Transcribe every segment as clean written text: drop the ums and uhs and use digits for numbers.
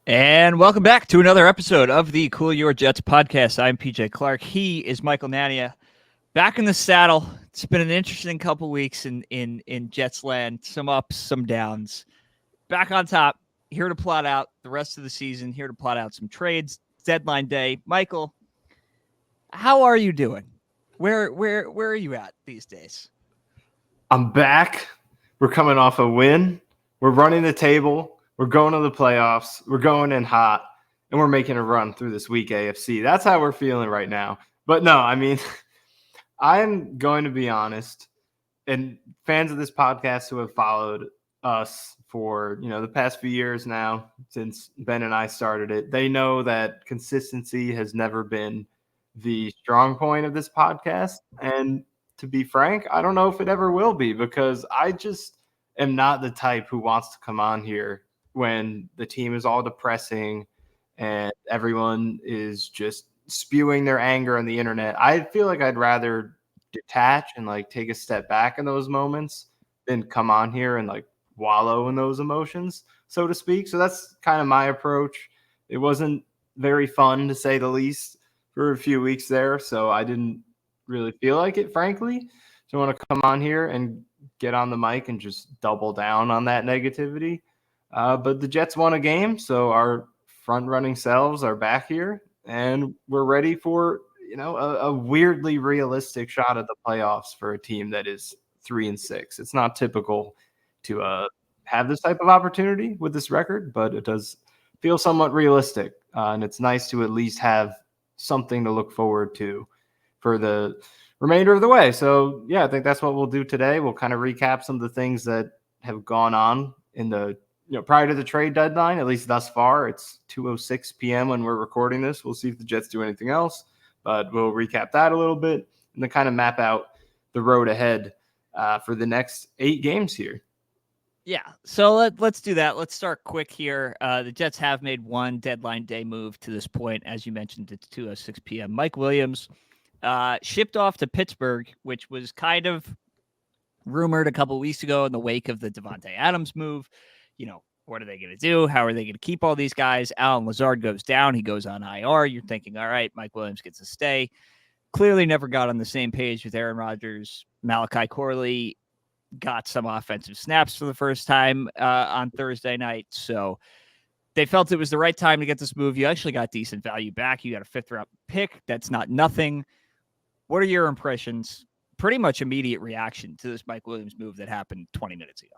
And welcome back to another episode of the Cool Your Jets podcast. I'm PJ Clark. He is Michael Nania. Back in the saddle. It's been an interesting couple weeks in Jets land. Some ups, some downs. Back on top. Here to plot out the rest of the season. Here to plot out some trades. Deadline day. Michael, how are you doing? Where are you at these days? I'm back. We're coming off a win. We're running the table. We're going to the playoffs. We're going in hot, and we're making a run through this week AFC. That's how we're feeling right now. But no, I mean, I'm going to be honest, and fans of this podcast who have followed us for, the past few years now, since Ben and I started it, they know that consistency has never been the strong point of this podcast. And to be frank, I don't know if it ever will be, because I just am not the type who wants to come on here when the team is all depressing and everyone is just spewing their anger on the internet. I feel like I'd rather detach and take a step back in those moments than come on here and wallow in those emotions, so to speak. So that's kind of my approach. It wasn't very fun, to say the least, for a few weeks there. So I didn't really feel like it, frankly. So I want to come on here and get on the mic and just double down on that negativity. But the Jets won a game, so our front-running selves are back here, and we're ready for a weirdly realistic shot at the playoffs for a team that is 3-6. It's not typical to have this type of opportunity with this record, but it does feel somewhat realistic, and it's nice to at least have something to look forward to for the remainder of the way. So, yeah, I think that's what we'll do today. We'll kind of recap some of the things that have gone on in the prior to the trade deadline, at least thus far. It's 2:06 p.m. when we're recording this. We'll see if the Jets do anything else, but we'll recap that a little bit and then kind of map out the road ahead for the next 8 games here. Yeah, so let's do that. Let's start quick here. The Jets have made one deadline day move to this point. As you mentioned, it's 2:06 p.m. Mike Williams shipped off to Pittsburgh, which was kind of rumored a couple weeks ago in the wake of the Devontae Adams move. What are they going to do? How are they going to keep all these guys? Allen Lazard goes down. He goes on IR. You're thinking, all right, Mike Williams gets to stay. Clearly never got on the same page with Aaron Rodgers. Malachi Corley got some offensive snaps for the first time on Thursday night. So they felt it was the right time to get this move. You actually got decent value back. You got a 5th-round pick. That's not nothing. What are your impressions? Pretty much immediate reaction to this Mike Williams move that happened 20 minutes ago.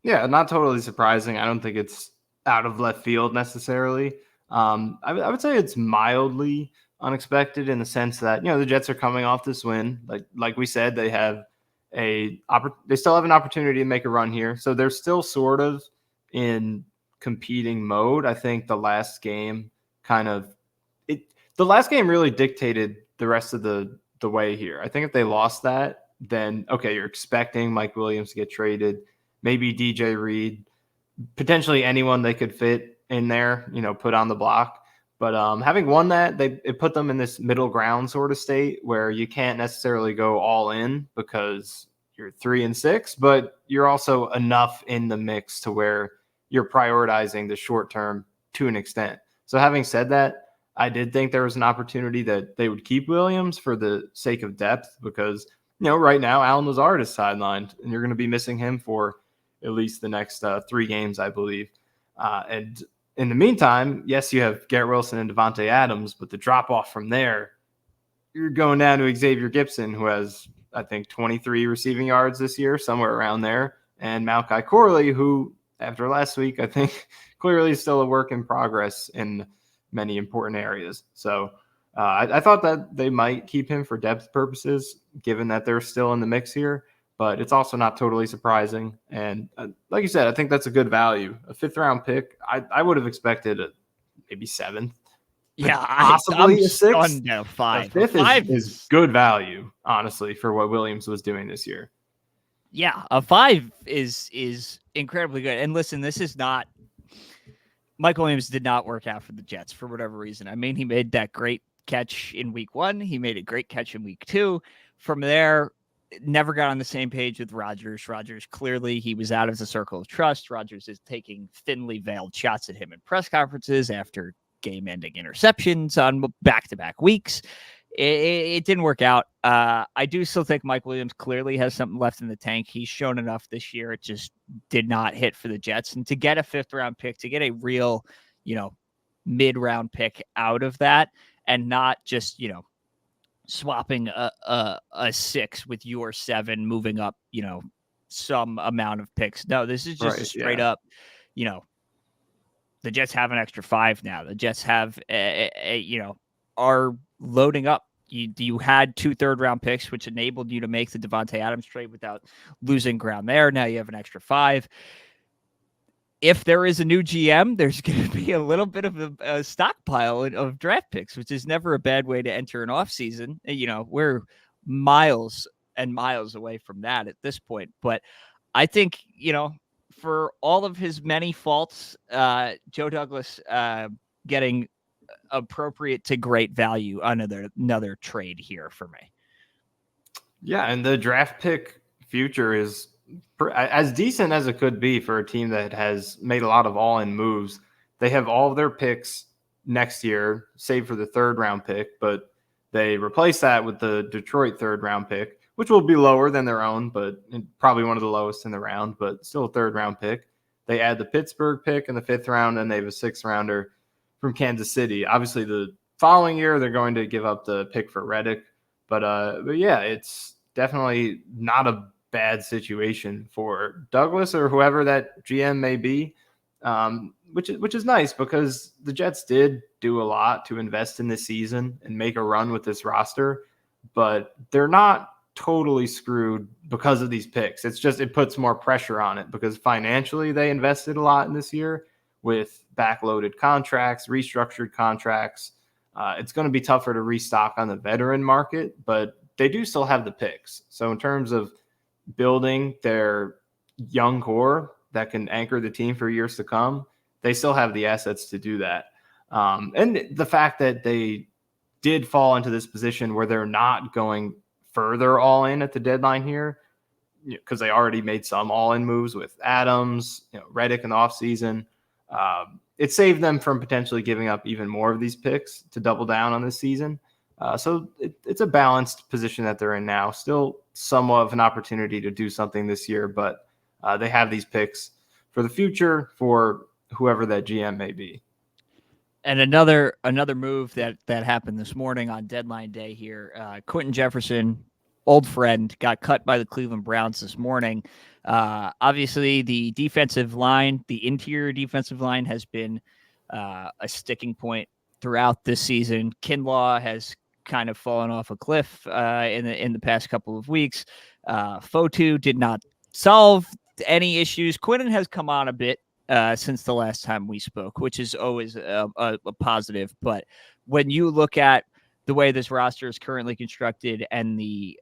Yeah, not totally surprising. I don't think it's out of left field necessarily. I would say it's mildly unexpected in the sense that, the Jets are coming off this win. Like we said, they still have an opportunity to make a run here. So they're still sort of in competing mode. I think the last game really dictated the rest of the way here. I think if they lost that, then okay, you're expecting Mike Williams to get traded. Maybe DJ Reed, potentially anyone they could fit in there, put on the block. But having won that, it put them in this middle ground sort of state where you can't necessarily go all in because you're 3-6, but you're also enough in the mix to where you're prioritizing the short term to an extent. So having said that, I did think there was an opportunity that they would keep Williams for the sake of depth because, right now Allen Lazard is sidelined and you're going to be missing him for at least the next 3 games, I believe. And in the meantime, yes, you have Garrett Wilson and Devontae Adams, but the drop-off from there, you're going down to Xavier Gipson, who has, I think, 23 receiving yards this year, somewhere around there, and Malachi Corley, who, after last week, I think clearly is still a work in progress in many important areas. So I thought that they might keep him for depth purposes, given that they're still in the mix here. But it's also not totally surprising. And like you said, I think that's a good value. A 5th-round pick, I would have expected maybe 7th. Yeah, possibly I'm a 6th. Now 5. A 5th is good value, honestly, for what Williams was doing this year. Yeah, a 5 is incredibly good. And listen, this is not Mike Williams did not work out for the Jets for whatever reason. I mean, he made that great catch in week 1. He made a great catch in week 2. From there, never got on the same page with Rodgers. Rodgers, clearly he was out of the circle of trust. Rodgers is taking thinly veiled shots at him in press conferences after game-ending interceptions on back-to-back weeks. It didn't work out. I do still think Mike Williams clearly has something left in the tank. He's shown enough this year. It just did not hit for the Jets. And to get a 5th-round pick, to get a real, mid-round pick out of that, and not just, swapping a 6 with your 7, moving up, some amount of picks. No, this is just a straight up, the Jets have an extra 5 now. The Jets have, are loading up. You had 2 third-round picks, which enabled you to make the Devontae Adams trade without losing ground there. Now you have an extra 5. If there is a new GM, there's going to be a little bit of a stockpile of draft picks, which is never a bad way to enter an offseason. We're miles and miles away from that at this point. But I think, for all of his many faults, Joe Douglas getting appropriate to great value on another trade here for me. Yeah, and the draft pick future is as decent as it could be for a team that has made a lot of all-in moves. They have all of their picks next year, save for the 3rd-round pick, but they replace that with the Detroit 3rd-round pick, which will be lower than their own, but probably one of the lowest in the round, but still a 3rd-round pick. They add the Pittsburgh pick in the 5th round, and they have a 6th-rounder from Kansas City. Obviously, the following year, they're going to give up the pick for Reddick, but yeah, it's definitely not a bad situation for Douglas or whoever that GM may be, which is nice because the Jets did do a lot to invest in this season and make a run with this roster, but they're not totally screwed because of these picks. It's just it puts more pressure on it because financially they invested a lot in this year with backloaded contracts, restructured contracts. It's going to be tougher to restock on the veteran market, but they do still have the picks. So in terms of building their young core that can anchor the team for years to come, they still have the assets to do that. And the fact that they did fall into this position where they're not going further all in at the deadline here, because they already made some all in moves with Adams, Reddick in the offseason. It saved them from potentially giving up even more of these picks to double down on this season. So it's a balanced position that they're in now. Still somewhat of an opportunity to do something this year, but they have these picks for the future for whoever that GM may be. And another move that happened this morning on deadline day here, Quentin Jefferson, old friend, got cut by the Cleveland Browns this morning. Obviously, the defensive line, the interior defensive line, has been a sticking point throughout this season. Kinlaw has kind of fallen off a cliff in the past couple of weeks. Fotu did not solve any issues. Quentin has come on a bit since the last time we spoke, which is always a positive. But when you look at the way this roster is currently constructed and the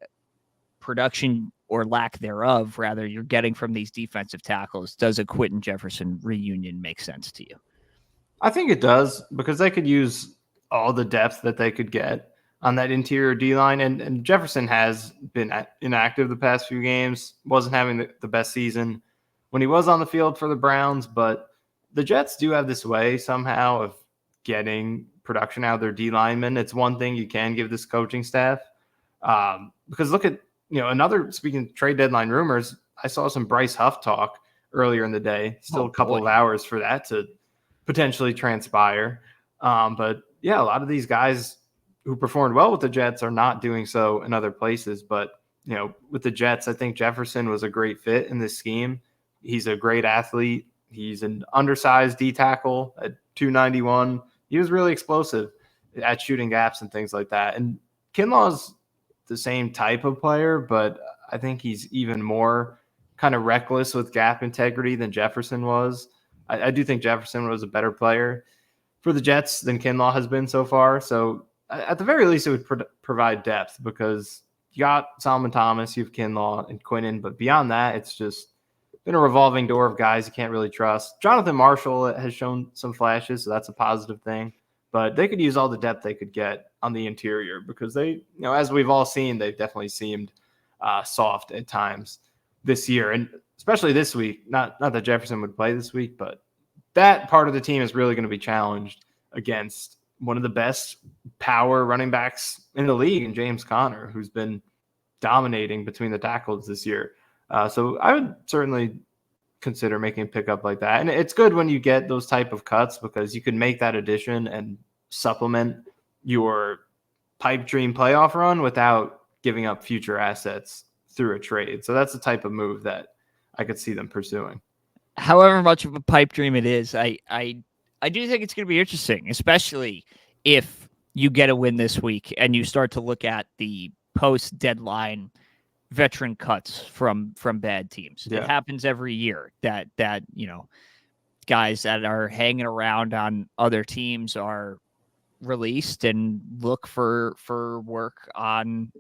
production or lack thereof, rather, you're getting from these defensive tackles, does a Quentin Jefferson reunion make sense to you? I think it does because they could use all the depth that they could get on that interior D-line. And Jefferson has been inactive the past few games, wasn't having the best season when he was on the field for the Browns. But the Jets do have this way somehow of getting production out of their D-linemen. It's one thing you can give this coaching staff. Because look at, speaking of trade deadline rumors, I saw some Bryce Huff talk earlier in the day. Still a couple of hours for that to potentially transpire. But yeah, a lot of these guys who performed well with the Jets are not doing so in other places. But, with the Jets, I think Jefferson was a great fit in this scheme. He's a great athlete. He's an undersized D tackle at 291. He was really explosive at shooting gaps and things like that. And Kinlaw's the same type of player, but I think he's even more kind of reckless with gap integrity than Jefferson was. I do think Jefferson was a better player for the Jets than Kinlaw has been so far. So at the very least, it would provide depth because you got Solomon Thomas, you have Kinlaw and Quinnen, but beyond that, it's just been a revolving door of guys you can't really trust. Jonathan Marshall has shown some flashes, so that's a positive thing. But they could use all the depth they could get on the interior because they, as we've all seen, they've definitely seemed soft at times this year, and especially this week. Not that Jefferson would play this week, but that part of the team is really going to be challenged against one of the best power running backs in the league, and James Conner, who's been dominating between the tackles this year. So I would certainly consider making a pickup like that. And it's good when you get those type of cuts because you can make that addition and supplement your pipe dream playoff run without giving up future assets through a trade. So that's the type of move that I could see them pursuing. However much of a pipe dream it is, I do think it's going to be interesting, especially if you get a win this week and you start to look at the post-deadline veteran cuts from bad teams. Yeah. It happens every year that guys that are hanging around on other teams are released and look for work on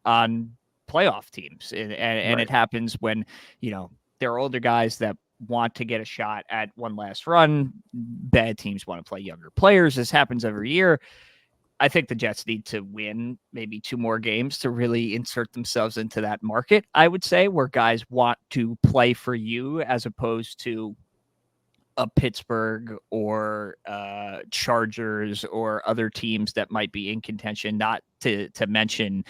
playoff teams, and Right. it happens when there are older guys that want to get a shot at one last run. Bad teams want to play younger players. This happens every year. I think the Jets need to win maybe 2 more games to really insert themselves into that market, I would say, where guys want to play for you as opposed to a Pittsburgh or Chargers or other teams that might be in contention, not to mention,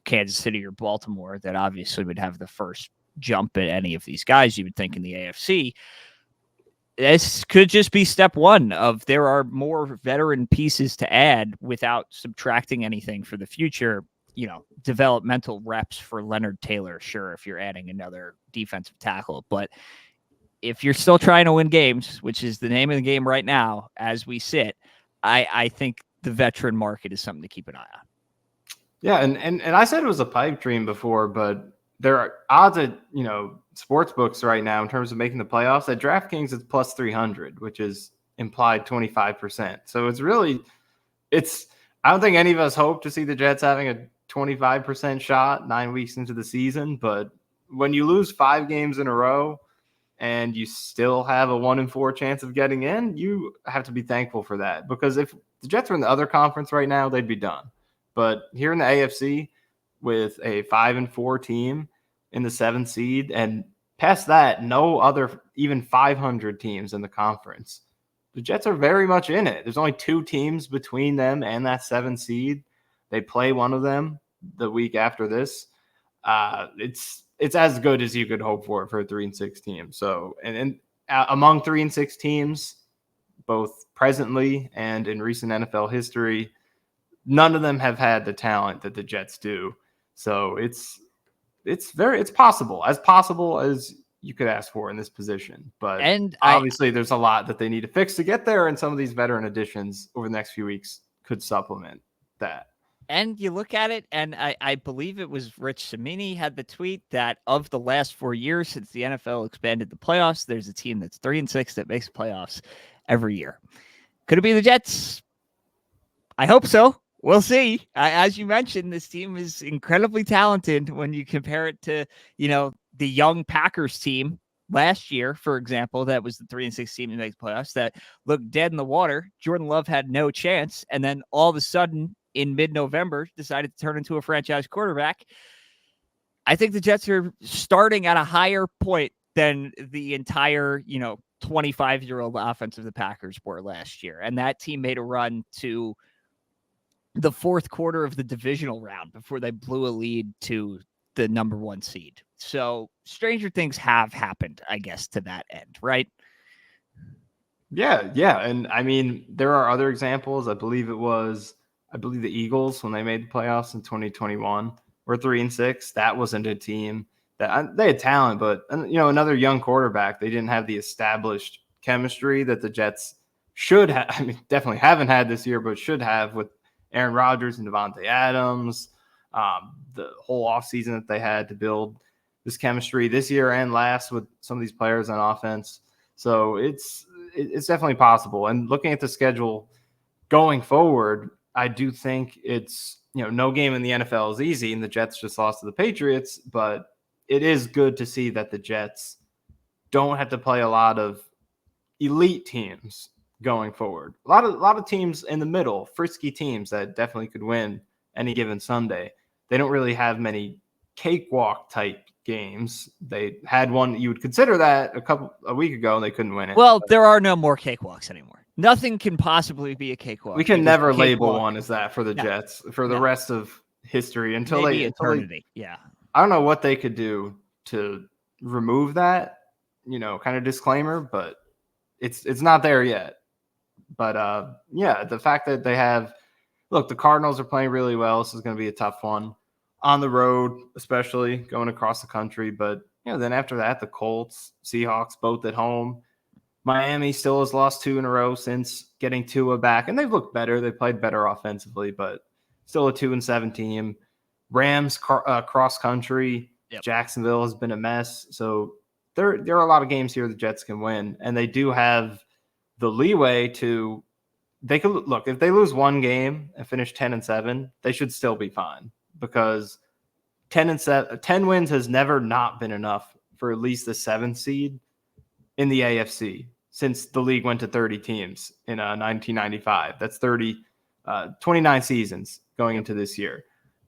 Kansas City or Baltimore that obviously would have the first jump at any of these guys you would think in the AFC. This could just be step one of there are more veteran pieces to add without subtracting anything for the future. Developmental reps for Leonard Taylor, sure, if you're adding another defensive tackle. But if you're still trying to win games, which is the name of the game right now as we sit, I think the veteran market is something to keep an eye on. Yeah, and I said it was a pipe dream before, but there are odds at sports books right now in terms of making the playoffs. At DraftKings, it's plus 300, which is implied 25%. So I don't think any of us hope to see the Jets having a 25% shot 9 weeks into the season. But when you lose 5 games in a row and you still have a 1-in-4 chance of getting in, you have to be thankful for that. Because if the Jets were in the other conference right now, they'd be done. But here in the AFC, with a 5-4 team in the 7th seed, and past that, no other even 500 teams in the conference. The Jets are very much in it. There's only 2 teams between them and that 7th seed. They play one of them the week after this. It's as good as you could hope for a 3-6 team. So, and among 3-6 teams, both presently and in recent NFL history, none of them have had the talent that the Jets do. So it's possible as you could ask for in this position. But obviously there's a lot that they need to fix to get there, and some of these veteran additions over the next few weeks could supplement that. And you look at it, and I believe it was Rich Cimini had the tweet that of the last 4 years since the NFL expanded the playoffs, there's a team that's 3-6 that makes playoffs every year. Could it be the Jets? I hope so. We'll see. As you mentioned, this team is incredibly talented when you compare it to, the young Packers team last year, for example, that was the 3-6 team to make the playoffs that looked dead in the water. Jordan Love had no chance. And then all of a sudden in mid-November decided to turn into a franchise quarterback. I think the Jets are starting at a higher point than the entire, 25-year-old offense of the Packers were last year. And that team made a run to the 4th quarter of the divisional round before they blew a lead to the number 1 seed. So stranger things have happened, I guess, to that end, right? Yeah. And I mean, there are other examples. I believe the Eagles, when they made the playoffs in 2021, were 3-6. That wasn't a team that they had talent, but another young quarterback. They didn't have the established chemistry that the Jets should have. I mean, definitely haven't had this year, but should have with Aaron Rodgers and Devontae Adams, the whole offseason that they had to build this chemistry this year and last with some of these players on offense. So it's definitely possible. And looking at the schedule going forward, I do think it's, no game in the NFL is easy, and the Jets just lost to the Patriots, but it is good to see that the Jets don't have to play a lot of elite teams going forward. A lot of teams in the middle, frisky teams that definitely could win any given Sunday. They don't really have many cakewalk type games. They had one you would consider that a week ago, and they couldn't win it. Well, there are no more cakewalks anymore. Nothing can possibly be a cakewalk. We can never label one as that for the Jets for the rest of history until maybe until eternity. Yeah. I don't know what they could do to remove that, kind of disclaimer, but it's not there yet. But yeah, the fact that they have, look, the Cardinals are playing really well. This is going to be a tough one on the road, especially going across the country. But then after that, the Colts, Seahawks, both at home. Miami still has lost 2 in a row since getting Tua back, and they've looked better. They played better offensively, but still a 2-7 team. Rams cross country. Yep. Jacksonville has been a mess. So there are a lot of games here the Jets can win, and they do have the leeway to. They could look, if they lose one game and finish 10-7, they should still be fine, because 10 wins has never not been enough for at least the 7th seed in the AFC since the league went to 30 teams in 1995. That's 29 seasons going into this year.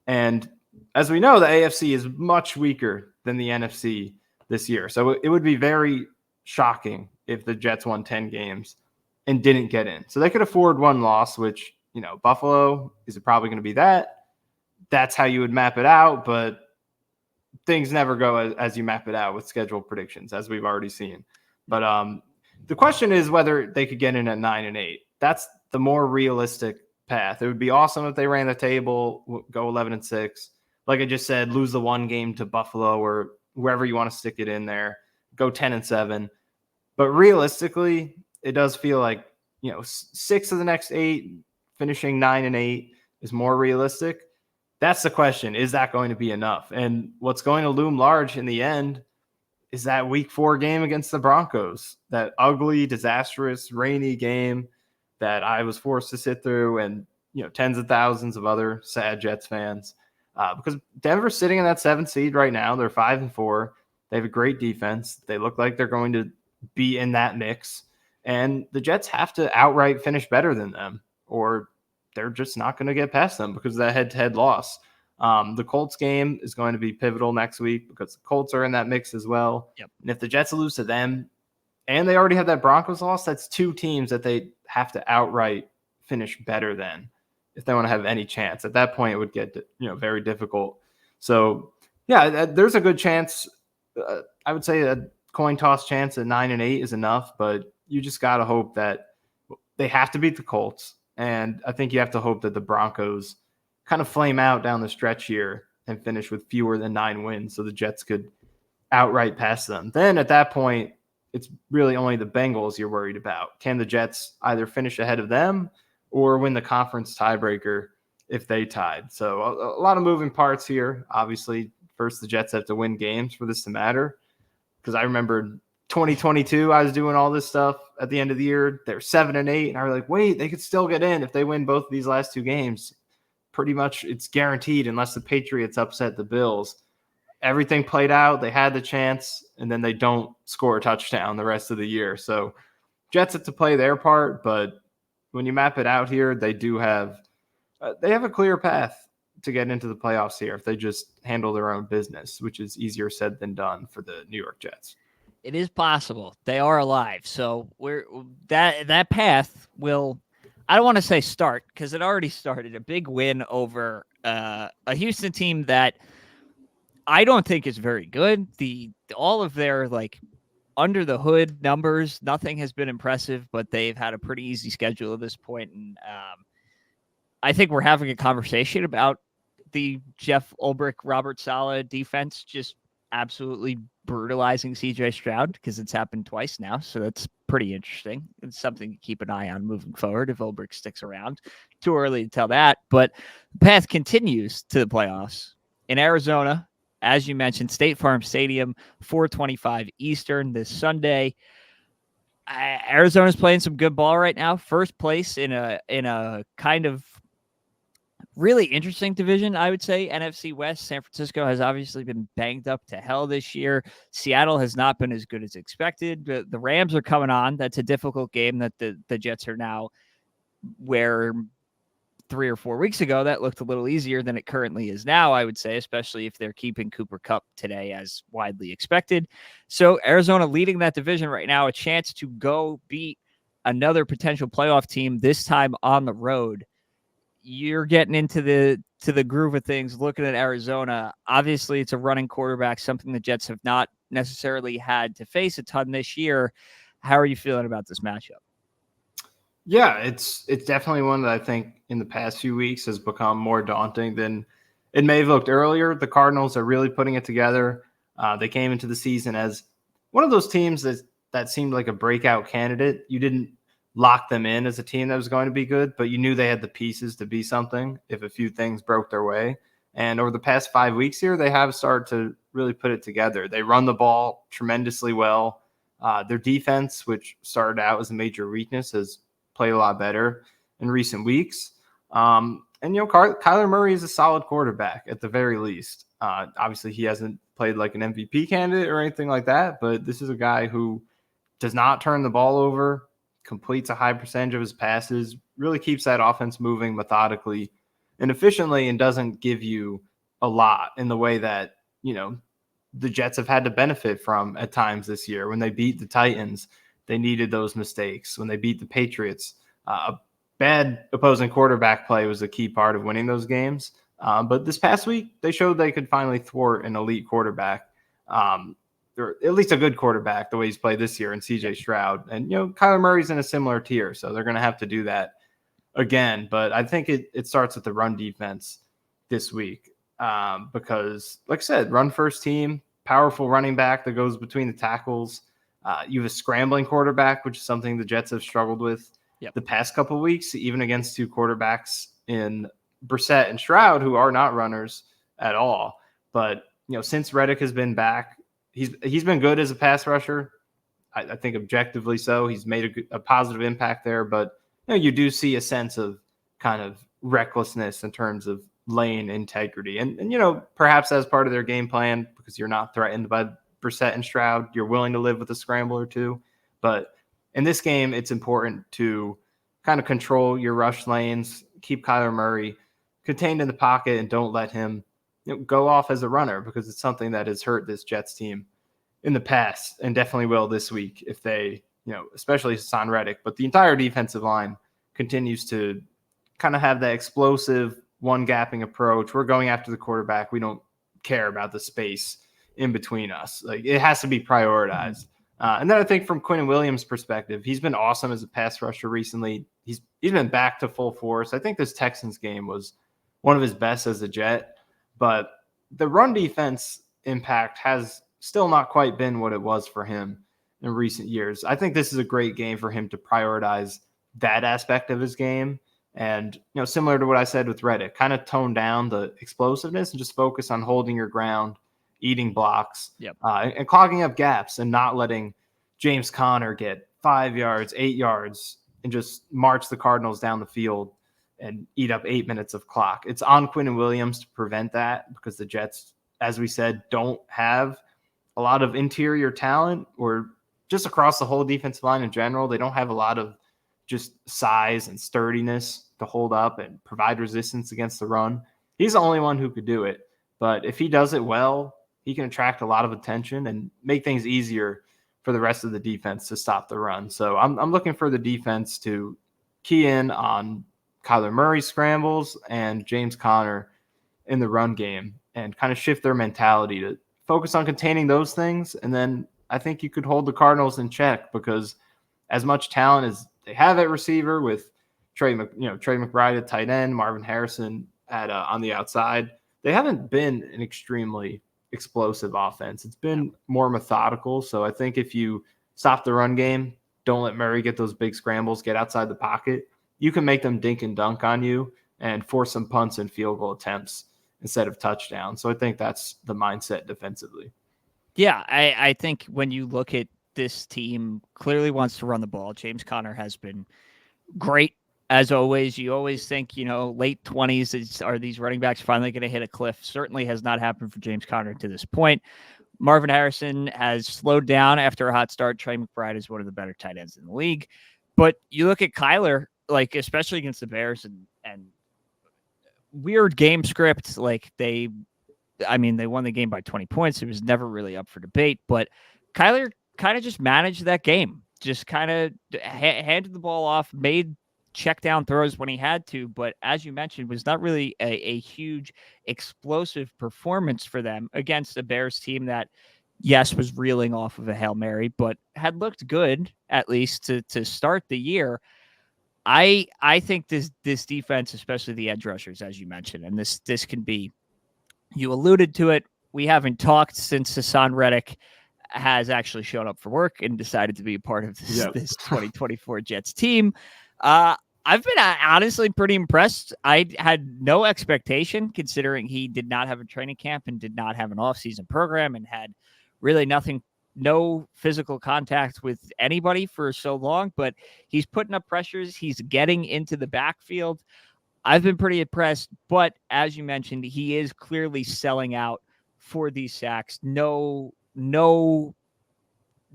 And as we know, the AFC is much weaker than the NFC this year. So it would be very shocking if the Jets won 10 games and didn't get in. So they could afford one loss, which, Buffalo is probably going to be that. That's how you would map it out, but things never go as you map it out with schedule predictions, as we've already seen. But the question is whether they could get in at 9-8. That's the more realistic path. It would be awesome if they ran the table, go 11-6. Like I just said, lose the one game to Buffalo or wherever you want to stick it in there, go 10-7. But realistically, it does feel like, 6 of the next 8, finishing 9-8 is more realistic. That's the question. Is that going to be enough? And what's going to loom large in the end is that week 4 game against the Broncos, that ugly, disastrous, rainy game that I was forced to sit through, and, tens of thousands of other sad Jets fans, because Denver's sitting in that 7th seed right now. They're 5-4. They have a great defense. They look like they're going to be in that mix, and the Jets have to outright finish better than them, or they're just not going to get past them because of that head-to-head loss. The Colts game is going to be pivotal next week because the Colts are in that mix as well. Yep. And if the Jets lose to them, and they already have that Broncos loss, that's 2 teams that they have to outright finish better than if they want to have any chance. At that point, it would get very difficult. So, yeah, there's a good chance. I would say a coin toss chance at 9-8 is enough, but you just got to hope that they have to beat the Colts. And I think you have to hope that the Broncos kind of flame out down the stretch here and finish with fewer than 9 wins so the Jets could outright pass them. Then at that point, it's really only the Bengals you're worried about. Can the Jets either finish ahead of them or win the conference tiebreaker if they tied? So a lot of moving parts here. Obviously, first the Jets have to win games for this to matter, because I remember 2022, I was doing all this stuff at the end of the year. They're 7-8, and I was like, wait, they could still get in if they win both of these last 2 games. Pretty much it's guaranteed unless the Patriots upset the Bills. Everything played out. They had the chance, and then they don't score a touchdown the rest of the year. So Jets have to play their part, but when you map it out here, they do have a clear path to get into the playoffs here if they just handle their own business, which is easier said than done for the New York Jets. It is possible. They are alive. So that path will, I don't want to say start, because it already started. A big win over a Houston team that I don't think is very good. All of their under the hood numbers, nothing has been impressive, but they've had a pretty easy schedule at this point. And I think we're having a conversation about the Jeff Ulbrich, Robert Saleh defense just absolutely brutalizing CJ Stroud, because it's happened twice now. So that's pretty interesting. It's something to keep an eye on moving forward if Ulbrich sticks around. Too early to tell that, but the path continues to the playoffs in Arizona. As you mentioned, State Farm Stadium, 4:25 Eastern this Sunday. Arizona's playing some good ball right now. First place in a kind of really interesting division, I would say. NFC West. San Francisco has obviously been banged up to hell this year. Seattle has not been as good as expected. The Rams are coming on. That's a difficult game that the Jets are now, where 3 or 4 weeks ago, that looked a little easier than it currently is now, I would say, especially if they're keeping Cooper Kupp today as widely expected. So Arizona leading that division right now, a chance to go beat another potential playoff team, this time on the road. You're getting into the groove of things, looking at Arizona. Obviously, it's a running quarterback, something the Jets have not necessarily had to face a ton this year. How are you feeling about this matchup? Yeah, it's definitely one that I think in the past few weeks has become more daunting than it may have looked earlier. The Cardinals are really putting it together. They came into the season as one of those teams that seemed like a breakout candidate. You didn't lock them in as a team that was going to be good, but you knew they had the pieces to be something if a few things broke their way. And over the past 5 weeks here, they have started to really put it together. They run the ball tremendously well. Their defense, which started out as a major weakness, has played a lot better in recent weeks. And Kyler Murray is a solid quarterback at the very least. Obviously, he hasn't played like an MVP candidate or anything like that, but this is a guy who does not turn the ball over, completes a high percentage of his passes, really keeps that offense moving methodically and efficiently, and doesn't give you a lot in the way that, the Jets have had to benefit from at times this year. When they beat the Titans, they needed those mistakes. When they beat the Patriots, a bad opposing quarterback play was a key part of winning those games. But this past week, they showed they could finally thwart an elite quarterback, or at least a good quarterback, the way he's played this year in C.J. Stroud. And, Kyler Murray's in a similar tier, so they're going to have to do that again. But I think it starts with the run defense this week because, like I said, run first team, powerful running back that goes between the tackles. You have a scrambling quarterback, which is something the Jets have struggled with the past couple of weeks, even against two quarterbacks in Brissett and Stroud, who are not runners at all. But, since Reddick has been back, he's been good as a pass rusher. I think objectively so. He's made a positive impact there. But, you do see a sense of kind of recklessness in terms of lane integrity. And perhaps as part of their game plan, because you're not threatened by Brissett and Stroud, you're willing to live with a scramble or two. But in this game, it's important to kind of control your rush lanes, keep Kyler Murray contained in the pocket, and don't let him go off as a runner, because it's something that has hurt this Jets team in the past and definitely will this week if they, especially Hassan Reddick, but the entire defensive line continues to kind of have that explosive one gapping approach. We're going after the quarterback. We don't care about the space in between us. Like, it has to be prioritized. And then I think from Quinnen Williams' perspective, he's been awesome as a pass rusher recently. He's been back to full force. I think this Texans game was one of his best as a Jet, but the run defense impact has still not quite been what it was for him in recent years. I think this is a great game for him to prioritize that aspect of his game. And, similar to what I said with Reddick, kind of tone down the explosiveness and just focus on holding your ground, eating blocks, and clogging up gaps, and not letting James Conner get 5 yards, 8 yards, and just march the Cardinals down the field and eat up 8 minutes of clock. It's on Quinnen Williams to prevent that, because the Jets, as we said, don't have a lot of interior talent, or just across the whole defensive line in general. They don't have a lot of just size and sturdiness to hold up and provide resistance against the run. He's the only one who could do it. But if he does it well, he can attract a lot of attention and make things easier for the rest of the defense to stop the run. So I'm looking for the defense to key in on Kyler Murray's scrambles and James Conner in the run game, and kind of shift their mentality to focus on containing those things. And then I think you could hold the Cardinals in check, because as much talent as they have at receiver, with Trey McBride at tight end, Marvin Harrison at on the outside, they haven't been an extremely explosive offense. It's been more methodical. So I think if you stop the run game, don't let Murray get those big scrambles, get outside the pocket, you can make them dink and dunk on you and force some punts and field goal attempts instead of touchdowns. So I think that's the mindset defensively. Yeah, I think when you look at this team, clearly wants to run the ball. James Conner has been great, as always. You always think, late 20s, are these running backs finally going to hit a cliff? Certainly has not happened for James Conner to this point. Marvin Harrison has slowed down after a hot start. Trey McBride is one of the better tight ends in the league. But you look at Kyler, like, especially against the Bears and weird game script. Like they won the game by 20 points. It was never really up for debate, but Kyler kind of just managed that game, just kind of handed the ball off, made check down throws when he had to. But as you mentioned, was not really a huge explosive performance for them against a Bears team that, yes, was reeling off of a Hail Mary, but had looked good at least to start the year. I think this defense, especially the edge rushers, as you mentioned, and this can be, you alluded to it. We haven't talked since Hassan Reddick has actually shown up for work and decided to be a part of this 2024 Jets team. I've been honestly pretty impressed. I had no expectation, considering he did not have a training camp and did not have an off-season program and had really no physical contact with anybody for so long, but he's putting up pressures. He's getting into the backfield. I've been pretty impressed, but as you mentioned, he is clearly selling out for these sacks. No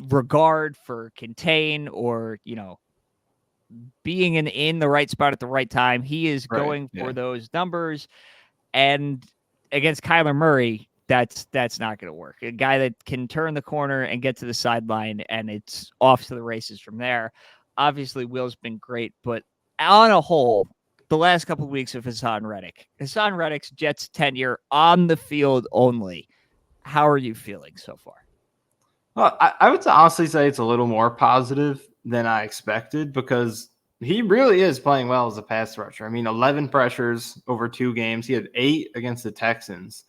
regard for contain or, being in the right spot at the right time. He is going for those numbers, and against Kyler Murray, that's not going to work. A guy that can turn the corner and get to the sideline, and it's off to the races from there. Obviously, Will's been great, but on a whole, the last couple of weeks of Hassan Reddick's Jets tenure on the field only. How are you feeling so far? Well, I would honestly say it's a little more positive than I expected, because he really is playing well as a pass rusher. I mean, 11 pressures over 2 games. He had 8 against the Texans.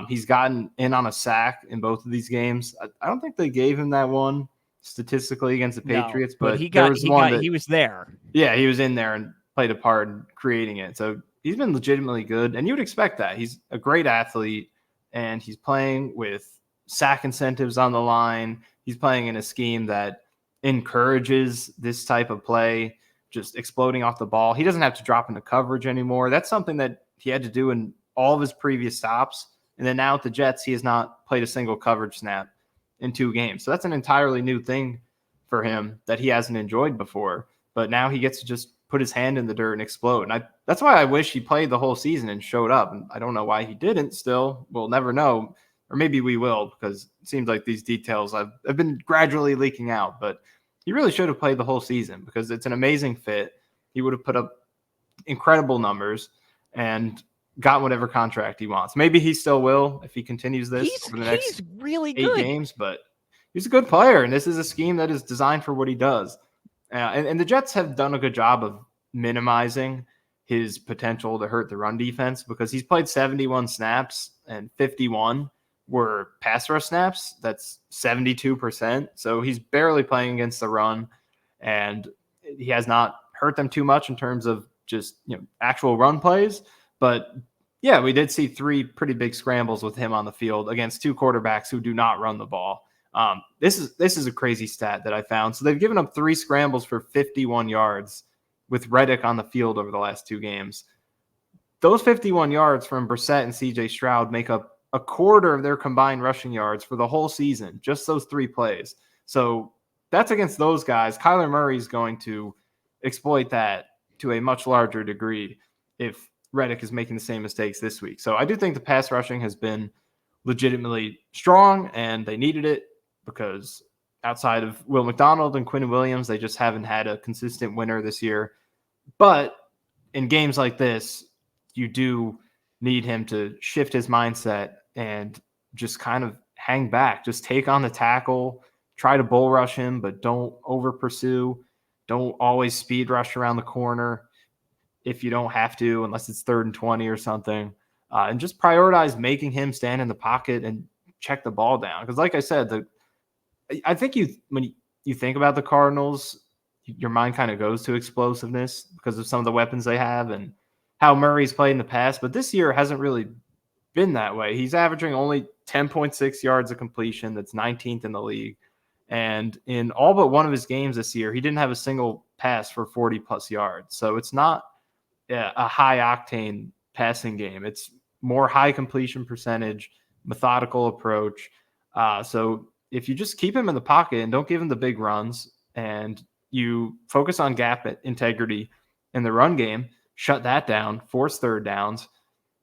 He's gotten in on a sack in both of these games. I don't think they gave him that one statistically against the Patriots, but he was there. Yeah, he was in there and played a part in creating it. So he's been legitimately good, and you would expect that. He's a great athlete, and he's playing with sack incentives on the line. He's playing in a scheme that encourages this type of play, just exploding off the ball. He doesn't have to drop into coverage anymore. That's something that he had to do in all of his previous stops. And then now at the Jets, he has not played a single coverage snap in 2 games. So that's an entirely new thing for him that he hasn't enjoyed before. But now he gets to just put his hand in the dirt and explode. And that's why I wish he played the whole season and showed up. And I don't know why he didn't still. We'll never know. Or maybe we will, because it seems like these details have been gradually leaking out. But he really should have played the whole season, because it's an amazing fit. He would have put up incredible numbers and got whatever contract he wants. Maybe he still will if he continues this over the next really 8 games. But he's a good player, and this is a scheme that is designed for what he does. And the Jets have done a good job of minimizing his potential to hurt the run defense, because he's played 71 snaps and 51 were pass rush snaps. That's 72%. So he's barely playing against the run, and he has not hurt them too much in terms of just, actual run plays. But yeah, we did see 3 pretty big scrambles with him on the field against 2 quarterbacks who do not run the ball. This is a crazy stat that I found. So they've given up 3 scrambles for 51 yards with Reddick on the field over the last 2 games. Those 51 yards from Brissett and CJ Stroud make up a quarter of their combined rushing yards for the whole season, just those 3 plays. So that's against those guys. Kyler Murray is going to exploit that to a much larger degree if Reddick is making the same mistakes this week. So I do think the pass rushing has been legitimately strong, and they needed it, because outside of Will McDonald and Quinn Williams, they just haven't had a consistent winner this year. But in games like this, you do need him to shift his mindset and just kind of hang back, just take on the tackle, try to bull rush him, but don't over pursue. Don't always speed rush around the corner if you don't have to, unless it's 3rd and 20 or something. And just prioritize making him stand in the pocket and check the ball down. Because like I said, I think when you think about the Cardinals, your mind kind of goes to explosiveness because of some of the weapons they have and how Murray's played in the past. But this year hasn't really been that way. He's averaging only 10.6 yards of completion. That's 19th in the league. And in all but one of his games this year, he didn't have a single pass for 40-plus yards. So it's not a high-octane passing game. It's more high completion percentage, methodical approach. So if you just keep him in the pocket and don't give him the big runs, and you focus on gap integrity in the run game, shut that down, force 3rd downs,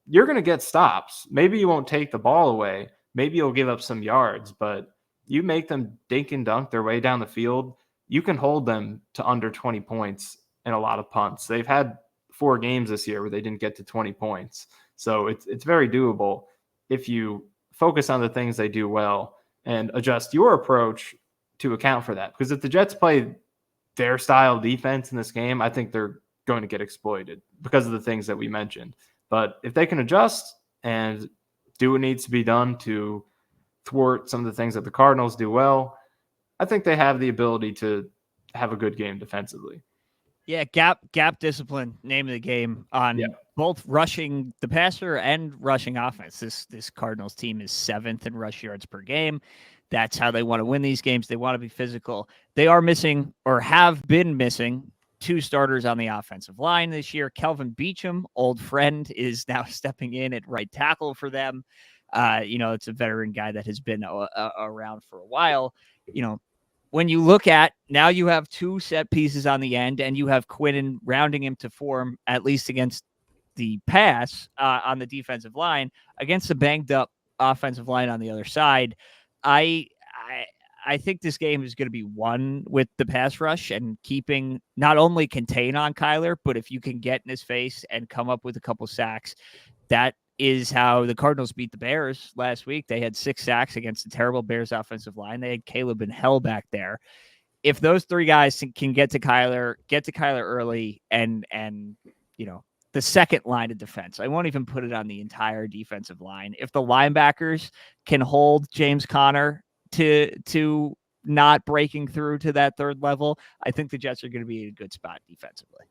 you're going to get stops. Maybe you won't take the ball away. Maybe you'll give up some yards, but you make them dink and dunk their way down the field. You can hold them to under 20 points and a lot of punts. They've had 4 games this year where they didn't get to 20 points. So it's very doable if you focus on the things they do well and adjust your approach to account for that. Because if the Jets play their style defense in this game, I think they're going to get exploited because of the things that we mentioned. But if they can adjust and do what needs to be done to thwart some of the things that the Cardinals do well, I think they have the ability to have a good game defensively. Yeah, gap discipline, name of the game on both rushing the passer and rushing offense. This Cardinals team is 7th in rush yards per game. That's how they want to win these games. They want to be physical. They are missing, or have been missing, 2 starters on the offensive line this year. Kelvin Beachum, old friend, is now stepping in at right tackle for them. It's a veteran guy that has been around for a while. When you look at now, you have 2 set pieces on the end, and you have Quinnen rounding him to form, at least against the pass on the defensive line, against the banged up offensive line on the other side. I think this game is going to be won with the pass rush and keeping, not only contain on Kyler, but if you can get in his face and come up with a couple sacks. That is how the Cardinals beat the Bears last week. They had 6 sacks against the terrible Bears offensive line. They had Caleb and Hell back there. If those 3 guys can get to Kyler early, and the second line of defense, I won't even put it on the entire defensive line. If the linebackers can hold James Conner to not breaking through to that 3rd level, I think the Jets are going to be in a good spot defensively.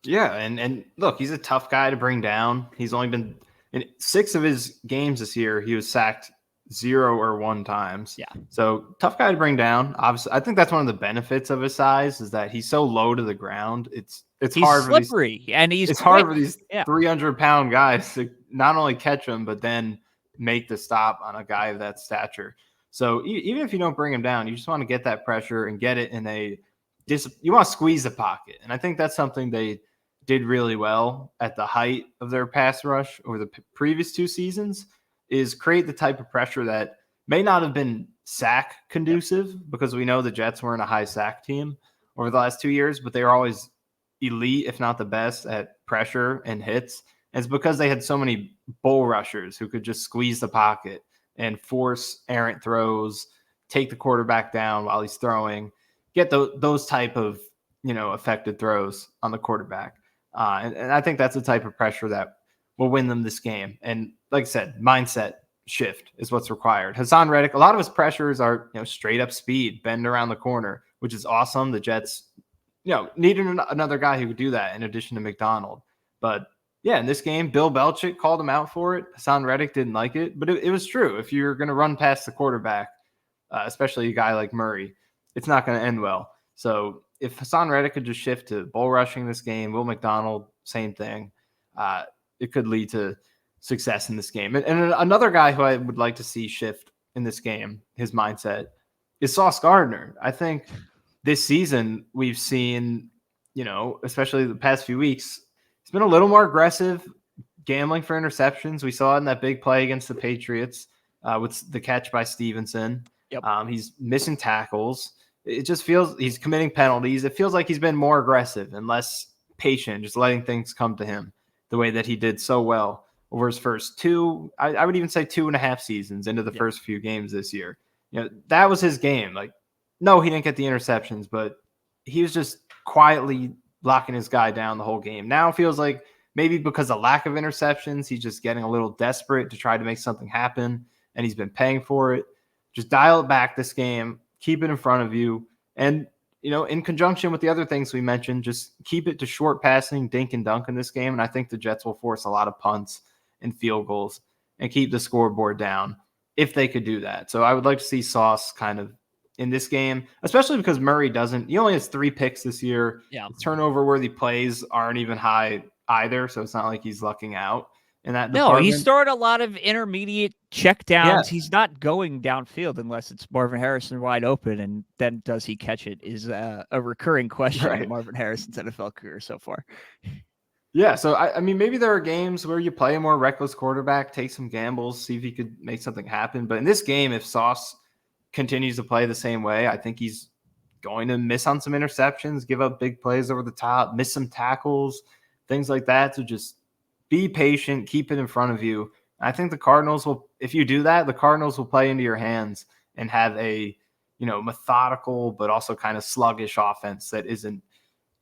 Yeah, and look, he's a tough guy to bring down. He's only been in 6 of his games this year, he was sacked 0 or 1 times. Yeah. So tough guy to bring down. Obviously, I think that's one of the benefits of his size is that he's so low to the ground. It's he's hard slippery, and it's quick. hard for these 300-pound guys to not only catch him, but then make the stop on a guy of that stature. So even if you don't bring him down, you just want to get that pressure and get it in you want to squeeze the pocket. And I think that's something they did really well at the height of their pass rush over the previous 2 seasons, is create the type of pressure that may not have been sack conducive, because we know the Jets weren't a high sack team over the last 2 years, but they were always elite, if not the best, at pressure and hits. And it's because they had so many bull rushers who could just squeeze the pocket and force errant throws, take the quarterback down while he's throwing, get those type of effective throws on the quarterback. And I think that's the type of pressure that will win them this game. And like I said, mindset shift is what's required. Hassan Reddick, a lot of his pressures are straight up speed, bend around the corner, which is awesome. The Jets needed another guy who could do that in addition to McDonald. But yeah, in this game, Bill Belichick called him out for it. Hassan Reddick didn't like it, but it was true. If you're going to run past the quarterback, especially a guy like Murray, it's not going to end well. So if Hassan Reddick could just shift to bull rushing this game, Will McDonald, same thing, it could lead to success in this game. And another guy who I would like to see shift in this game, his mindset, is Sauce Gardner. I think this season we've seen, especially the past few weeks, he's been a little more aggressive, gambling for interceptions. We saw it in that big play against the Patriots with the catch by Stevenson. Yep. He's missing tackles. It just feels he's committing penalties. It feels like he's been more aggressive and less patient, just letting things come to him the way that he did so well over his first 2, I would even say 2.5 seasons into the first few games this year. That was his game. Like, no, he didn't get the interceptions, but he was just quietly locking his guy down the whole game. Now it feels like maybe because of lack of interceptions, he's just getting a little desperate to try to make something happen, and he's been paying for it. Just dial it back this game, keep it in front of you, and in conjunction with the other things we mentioned, just keep it to short passing, dink and dunk in this game, and I think the Jets will force a lot of punts and field goals and keep the scoreboard down if they could do that. So I would like to see Sauce kind of in this game, especially because Murray he only has 3 picks this year. Yeah. Turnover-worthy plays aren't even high either, so it's not like he's lucking out in that No, department. he's throwing a lot of intermediate check downs. Yeah. He's not going downfield unless it's Marvin Harrison wide open, and then does he catch it is a recurring question in Marvin Harrison's NFL career so far. Yeah, so I mean, maybe there are games where you play a more reckless quarterback, take some gambles, see if he could make something happen. But in this game, if Sauce continues to play the same way, I think he's going to miss on some interceptions, give up big plays over the top, miss some tackles, things like that. So just be patient, keep it in front of you. I think the Cardinals will, if you do that, the Cardinals will play into your hands and have a, methodical but also kind of sluggish offense that isn't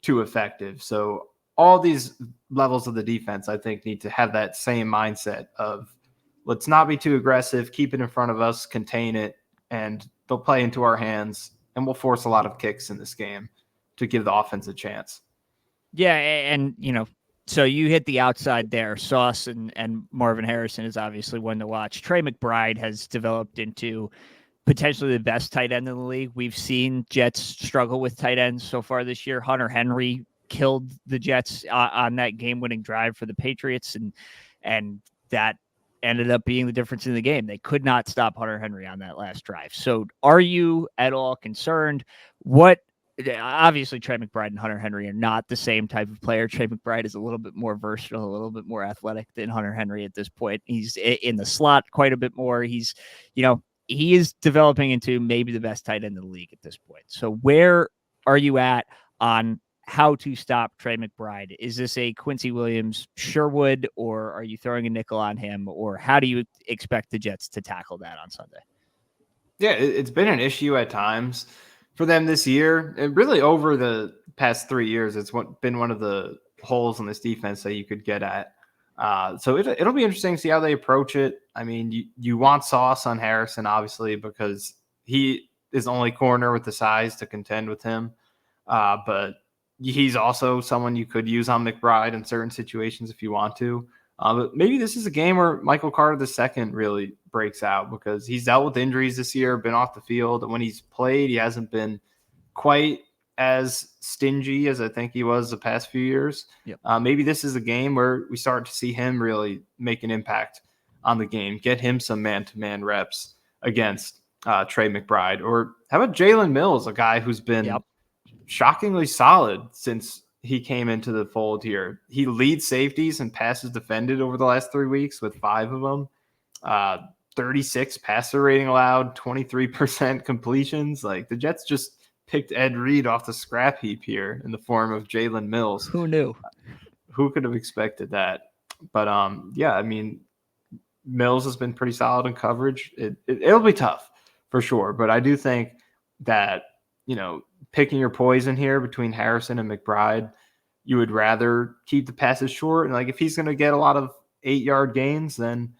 too effective. So all these levels of the defense, I think, need to have that same mindset of let's not be too aggressive, keep it in front of us, contain it, and they'll play into our hands, and we'll force a lot of kicks in this game to give the offense a chance. Yeah, and so you hit the outside there. Sauce and Marvin Harrison is obviously one to watch. Trey McBride has developed into potentially the best tight end in the league. We've seen Jets struggle with tight ends so far this year. Hunter Henry killed the Jets on that game-winning drive for the Patriots, and that ended up being the difference in the game. They could not stop Hunter Henry on that last drive. So are you at all concerned? Obviously, Trey McBride and Hunter Henry are not the same type of player. Trey McBride is a little bit more versatile, a little bit more athletic than Hunter Henry at this point. He's in the slot quite a bit more. He's, he is developing into maybe the best tight end in the league at this point. So where are you at on how to stop Trey McBride? Is this a Quincy Williams Sherwood, or are you throwing a nickel on him, or how do you expect the Jets to tackle that on Sunday? Yeah, it's been an issue at times for them this year. And really over the past 3 years, it's been one of the holes in this defense that you could get at. So it'll be interesting to see how they approach it. I mean, you want Sauce on Harrison, obviously, because he is the only corner with the size to contend with him. But he's also someone you could use on McBride in certain situations if you want to. But maybe this is a game where Michael Carter II really breaks out because he's dealt with injuries this year, been off the field. And when he's played, he hasn't been quite as stingy as I think he was the past few years. Yep. Maybe this is a game where we start to see him really make an impact on the game, get him some man-to-man reps against Trey McBride. Or how about Jalen Mills, a guy who's been shockingly solid since he came into the fold here. He leads safeties and passes defended over the last 3 weeks with 5 of them. 36 passer rating allowed, 23% completions. Like the Jets just picked Ed Reed off the scrap heap here in the form of Jalen Mills. Who knew? Who could have expected that? But yeah, I mean, Mills has been pretty solid in coverage. It'll be tough for sure, but I do think that picking your poison here between Harrison and McBride, you would rather keep the passes short. And like if he's going to get a lot of 8-yard gains, then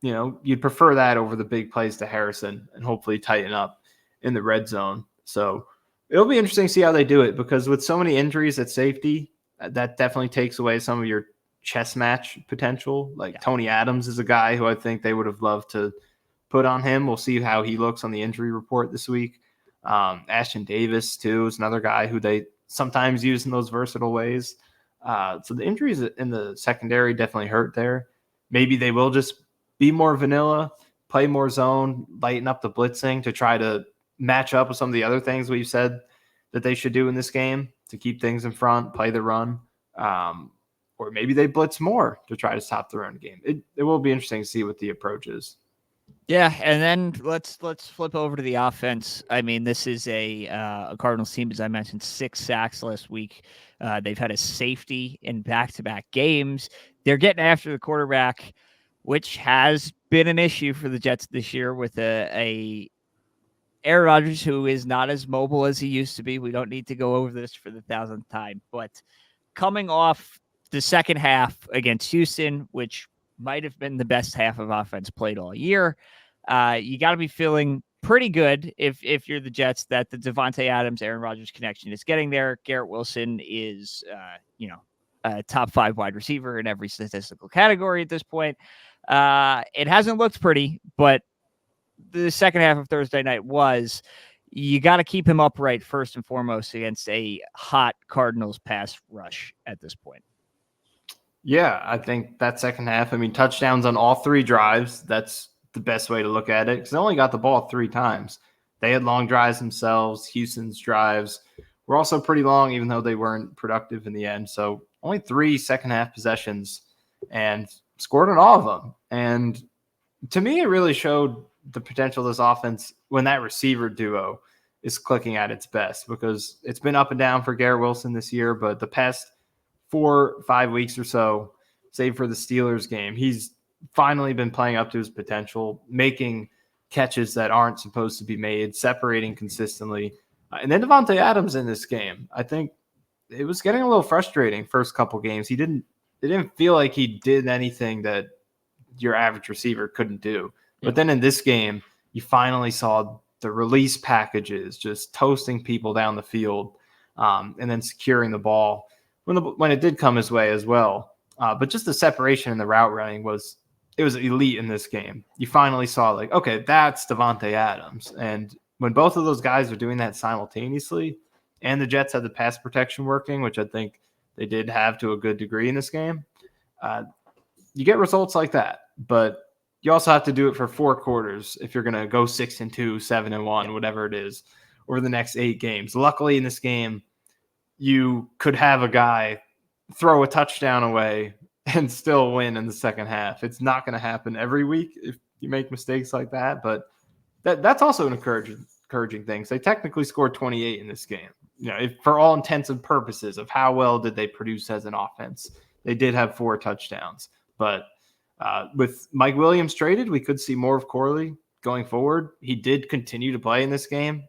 you'd prefer that over the big plays to Harrison and hopefully tighten up in the red zone. So it'll be interesting to see how they do it because with so many injuries at safety, that definitely takes away some of your chess match potential. Like Tony Adams is a guy who I think they would have loved to put on him. We'll see how he looks on the injury report this week. Ashton Davis, too, is another guy who they sometimes use in those versatile ways. So the injuries in the secondary definitely hurt there. Maybe they will just be more vanilla, play more zone, lighten up the blitzing to try to match up with some of the other things we've said that they should do in this game to keep things in front, play the run. Or maybe they blitz more to try to stop the run game. It will be interesting to see what the approach is. Yeah, and then let's flip over to the offense. I mean, this is a Cardinals team, as I mentioned, 6 sacks last week. They've had a safety in back-to-back games. They're getting after the quarterback, which has been an issue for the Jets this year with a Aaron Rodgers who is not as mobile as he used to be. We don't need to go over this for the 1,000th time, but coming off the second half against Houston, which might have been the best half of offense played all year, you got to be feeling pretty good if you're the Jets that the Devontae Adams, Aaron Rodgers connection is getting there. Garrett Wilson is, a top 5 wide receiver in every statistical category at this point. It hasn't looked pretty, but the second half of Thursday night you got to keep him upright first and foremost against a hot Cardinals pass rush at this point. Yeah, I think that second half, touchdowns on all 3 drives. That's the best way to look at it because they only got the ball 3 times. They had long drives themselves. Houston's drives were also pretty long, even though they weren't productive in the end. So only 3 second half possessions and scored on all of them. And to me, it really showed the potential of this offense when that receiver duo is clicking at its best, because it's been up and down for Garrett Wilson this year, but the past 4-5 weeks or so, save for the Steelers game, he's finally been playing up to his potential, making catches that aren't supposed to be made, separating consistently. And then Devontae Adams in this game, I think it was getting a little frustrating first couple games. It didn't feel like he did anything that your average receiver couldn't do. But then in this game, you finally saw the release packages just toasting people down the field, and then securing the ball when it did come his way as well. But just the separation in the route running was elite in this game. You finally saw, like, okay, that's Devontae Adams. And when both of those guys are doing that simultaneously, and the Jets had the pass protection working, which I think they did have to a good degree in this game, you get results like that. But you also have to do it for 4 quarters if you're going to go 6-2, 7-1, whatever it is, over the next 8 games. Luckily, in this game, you could have a guy throw a touchdown away and still win in the second half. It's not going to happen every week if you make mistakes like that, but that's also an encouraging thing. So they technically scored 28 in this game. For all intents and purposes of how well did they produce as an offense, they did have 4 touchdowns. But with Mike Williams traded, we could see more of Corley going forward. He did continue to play in this game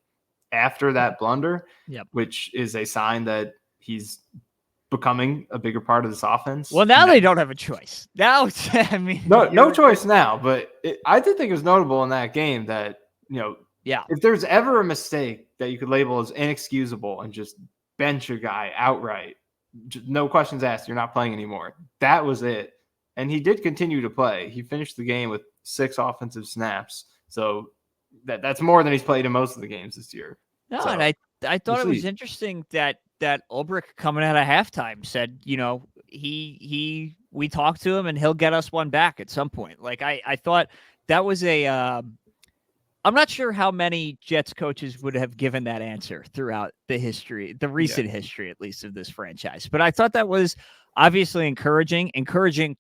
after that blunder, which is a sign that he's becoming a bigger part of this offense. Well, now they don't have a choice. Now, no choice now. But I did think it was notable in that game that, if there's ever a mistake that you could label as inexcusable and just bench a guy outright, no questions asked, you're not playing anymore, that was it. And he did continue to play. He finished the game with 6 offensive snaps. So that's more than he's played in most of the games this year. No, and I thought it was interesting that Ulbrich coming out of halftime said, we talked to him and he'll get us one back at some point. Like I thought that was I'm not sure how many Jets coaches would have given that answer throughout the recent history, at least, of this franchise. But I thought that was obviously encouraging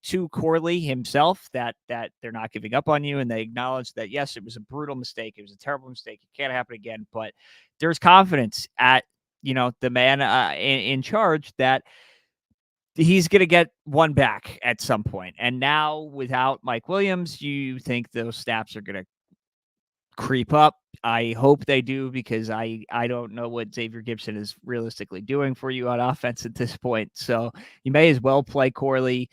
to Corley himself that they're not giving up on you. And they acknowledge that, yes, it was a brutal mistake. It was a terrible mistake. It can't happen again. But there's confidence at, the man in charge that he's going to get one back at some point. And now without Mike Williams, you think those snaps are going to creep up. I hope they do, because I don't know what Xavier Gipson is realistically doing for you on offense at this point. So you may as well play Corley,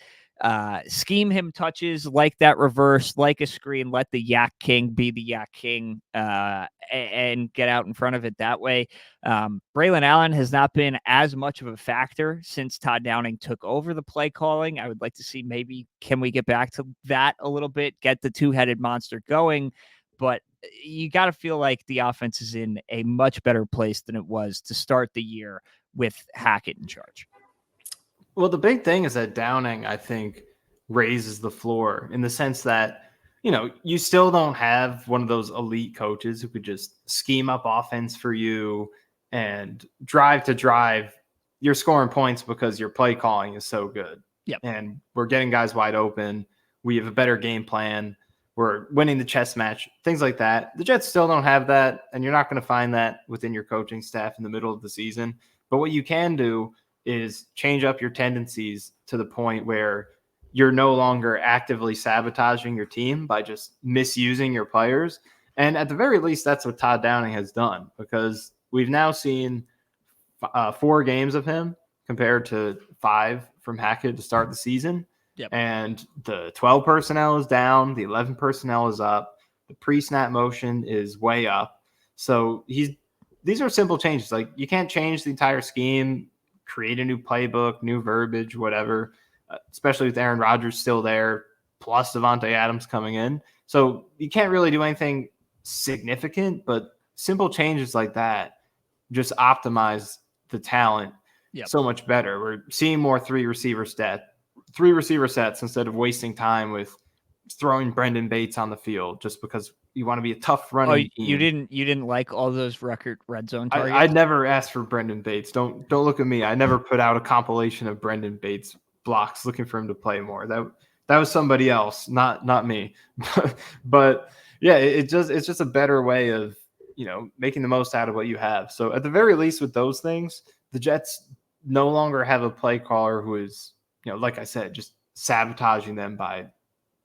scheme him touches like that reverse, like a screen, let the Yak King be the Yak King, and get out in front of it that way. Braylon Allen has not been as much of a factor since Todd Downing took over the play calling. I would like to see, maybe can we get back to that a little bit, get the two-headed monster going. But you got to feel like the offense is in a much better place than it was to start the year with Hackett in charge. Well, the big thing is that Downing, I think, raises the floor in the sense that, you still don't have one of those elite coaches who could just scheme up offense for you and drive to drive. You're scoring points because your play calling is so good. Yep. And we're getting guys wide open. We have a better game plan. We're winning the chess match, things like that. The Jets still don't have that, and you're not going to find that within your coaching staff in the middle of the season. But what you can do is change up your tendencies to the point where you're no longer actively sabotaging your team by just misusing your players. And at the very least, that's what Todd Downing has done, because we've now seen 4 games of him compared to 5 from Hackett to start the season. Yep. And the 12 personnel is down. The 11 personnel is up. The pre-snap motion is way up. So these are simple changes. Like, you can't change the entire scheme, create a new playbook, new verbiage, whatever, especially with Aaron Rodgers still there, plus Devontae Adams coming in. So you can't really do anything significant, but simple changes like that just optimize the talent so much better. We're seeing more three receiver sets instead of wasting time with throwing Brendan Bates on the field just because You want to be a tough Oh, running you team. didn't like all those record red zone I targets? never asked for Brendan Bates. Don't look at me. I never put out a compilation of Brendan Bates blocks looking for him to play more. That was somebody else, not me. But yeah, it's just a better way of making the most out of what you have. So at the very least, with those things, the Jets no longer have a play caller who is like I said, just sabotaging them by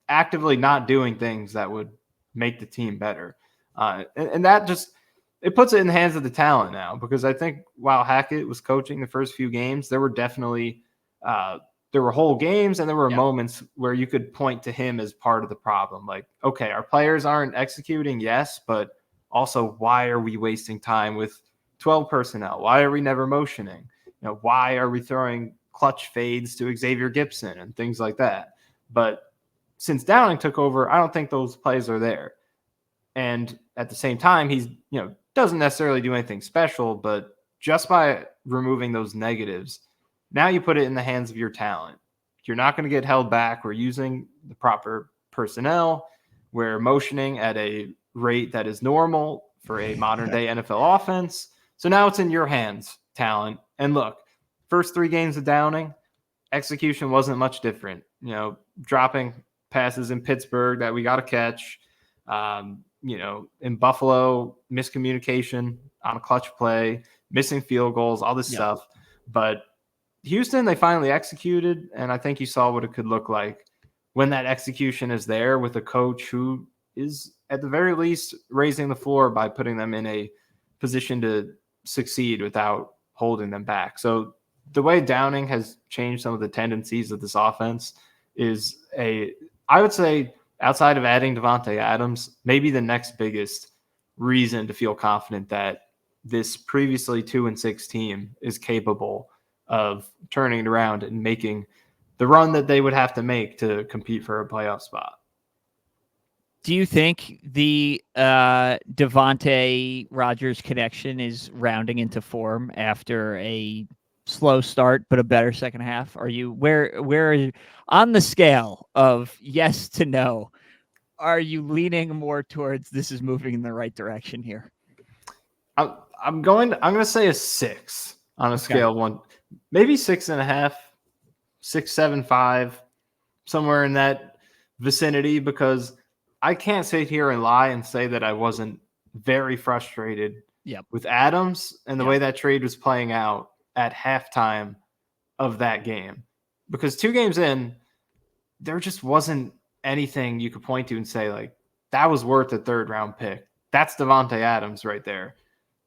actively not doing things that would make the team better. And that just it puts it in the hands of the talent now, because I think while Hackett was coaching the first few games, there were definitely there were whole games and there were moments where you could point to him as part of the problem. Like, okay, our players aren't executing, yes, but also why are we wasting time with 12 personnel? Why are we never motioning? Why are we throwing clutch fades to Xavier Gibson and things like that? But since Downing took over, I don't think those plays are there. And at the same time, he's, doesn't necessarily do anything special, but just by removing those negatives, now you put it in the hands of your talent. You're not going to get held back. We're using the proper personnel. We're motioning at a rate that is normal for a modern day NFL offense. So now it's in your hands, talent. And look, first 3 games of Downing, execution wasn't much different. Dropping passes in Pittsburgh that we got to catch. In Buffalo, miscommunication on a clutch play, missing field goals, all this stuff. But Houston, they finally executed, and I think you saw what it could look like when that execution is there with a coach who is, at the very least, raising the floor by putting them in a position to succeed without holding them back. So the way Downing has changed some of the tendencies of this offense is I would say, outside of adding Devontae Adams, maybe the next biggest reason to feel confident that this previously 2-6 team is capable of turning it around and making the run that they would have to make to compete for a playoff spot. Do you think the Devontae Rodgers connection is rounding into form after a slow start but a better second half? Are you where on the scale of yes to no? Are you leaning more towards this is moving in the right direction here? I'm going to say a 6 on a scale of 1, maybe 6.5, 6.75, somewhere in that vicinity, because I can't sit here and lie and say that I wasn't very frustrated with Adams and the way that trade was playing out at halftime of that game. Because 2 games in, there just wasn't anything you could point to and say, like, that was worth a 3rd-round pick. That's Devontae Adams right there.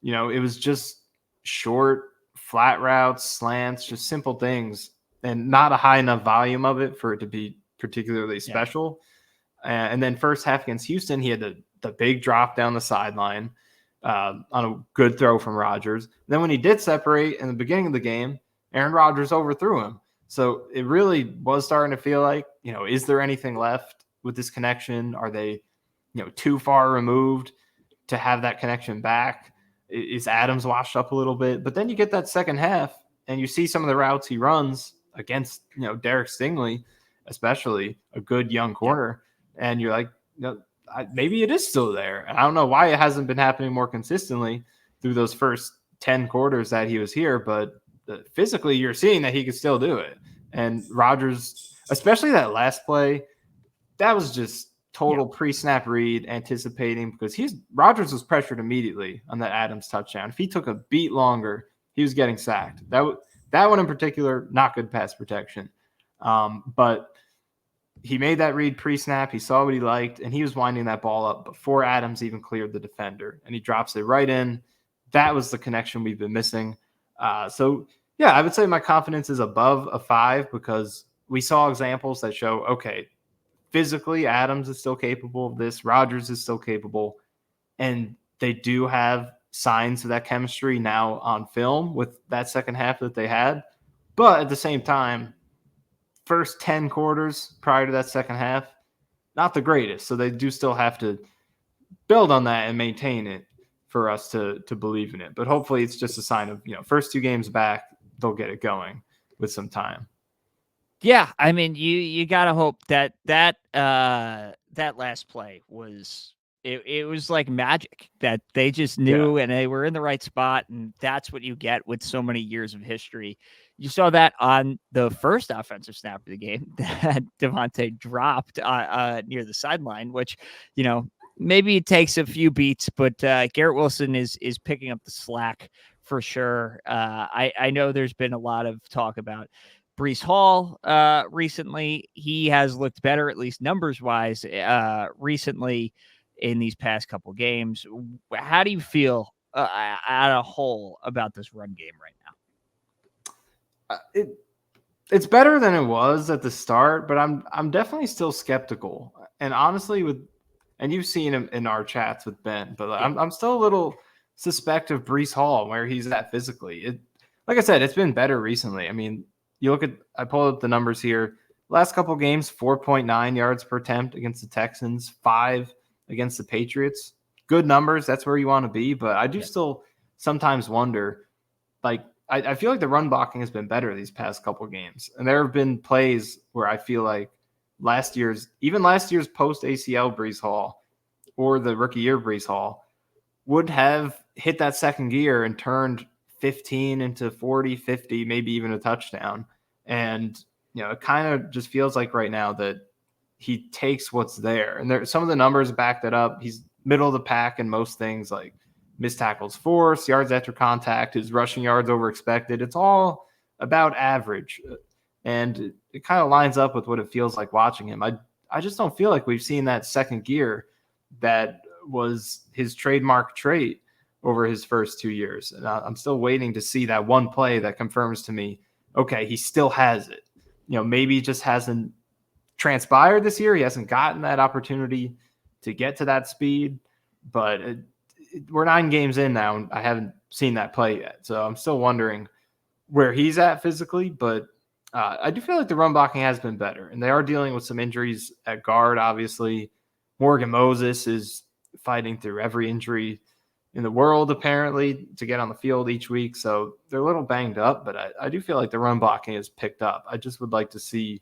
It was just short, flat routes, slants, just simple things, and not a high enough volume of it for it to be particularly special. And then first half against Houston, he had the big drop down the sideline on a good throw from Rodgers. Then when he did separate in the beginning of the game, Aaron Rodgers overthrew him. So it really was starting to feel like, is there anything left with this connection? Are they, too far removed to have that connection back? Is Adams washed up a little bit? But then you get that second half and you see some of the routes he runs against, Derek Stingley, especially a good young corner. And you're like, maybe it is still there. And I don't know why it hasn't been happening more consistently through those first 10 quarters that he was here, but physically you're seeing that he could still do it. And Rodgers, especially that last play, that was just total pre-snap read, anticipating, because Rodgers was pressured immediately on that Adams touchdown. If he took a beat longer, he was getting sacked. That one in particular, not good pass protection. But he made that read pre-snap. He saw what he liked, and he was winding that ball up before Adams even cleared the defender, and he drops it right in. That was the connection we've been missing. So, yeah, I would say my confidence is above a 5, because we saw examples that show, okay, physically, Adams is still capable of this. Rodgers is still capable. And they do have signs of that chemistry now on film with that second half that they had. But at the same time, first 10 quarters prior to that second half, not the greatest. So they do still have to build on that and maintain it for us to believe in it. But hopefully it's just a sign of, first 2 games back, they'll get it going with some time. Yeah, I mean, you gotta hope that last play was It was like magic that they just Yeah. knew and they were in the right spot. And that's what you get with so many years of history. You saw that on the first offensive snap of the game that Devontae dropped near the sideline, which, maybe it takes a few beats, but Garrett Wilson is picking up the slack for sure. I know there's been a lot of talk about Breece Hall recently. He has looked better, at least numbers wise, recently in these past couple games. How do you feel at a whole about this run game right now? It's better than it was at the start, but I'm definitely still skeptical. And honestly, and you've seen him in our chats with Ben, but Yeah. I'm still a little suspect of Breece Hall where he's at physically. Like I said, it's been better recently. I mean, I pulled up the numbers here. Last couple games, 4.9 yards per attempt against the Texans, 5 against the Patriots. Good numbers. That's where you want to be. But I do still sometimes wonder, like, I feel like the run blocking has been better these past couple games. And there have been plays where I feel like last year's post ACL Breece Hall or the rookie year Breece Hall would have hit that second gear and turned 15 into 40, 50, maybe even a touchdown. And, it kind of just feels like right now that he takes what's there. And some of the numbers back that up. He's middle of the pack in most things, like missed tackles forced, yards after contact, his rushing yards over expected. It's all about average. And it kind of lines up with what it feels like watching him. I just don't feel like we've seen that second gear that was his trademark trait over his first 2 years. And I'm still waiting to see that one play that confirms to me, okay, he still has it. Maybe it just hasn't transpired this year. He hasn't gotten that opportunity to get to that speed, but we're 9 games in now, and I haven't seen that play yet. So I'm still wondering where he's at physically, but I do feel like the run blocking has been better, and they are dealing with some injuries at guard, obviously. Morgan Moses is fighting through every injury in the world, apparently, to get on the field each week. So they're a little banged up, but I do feel like the run blocking has picked up. I just would like to see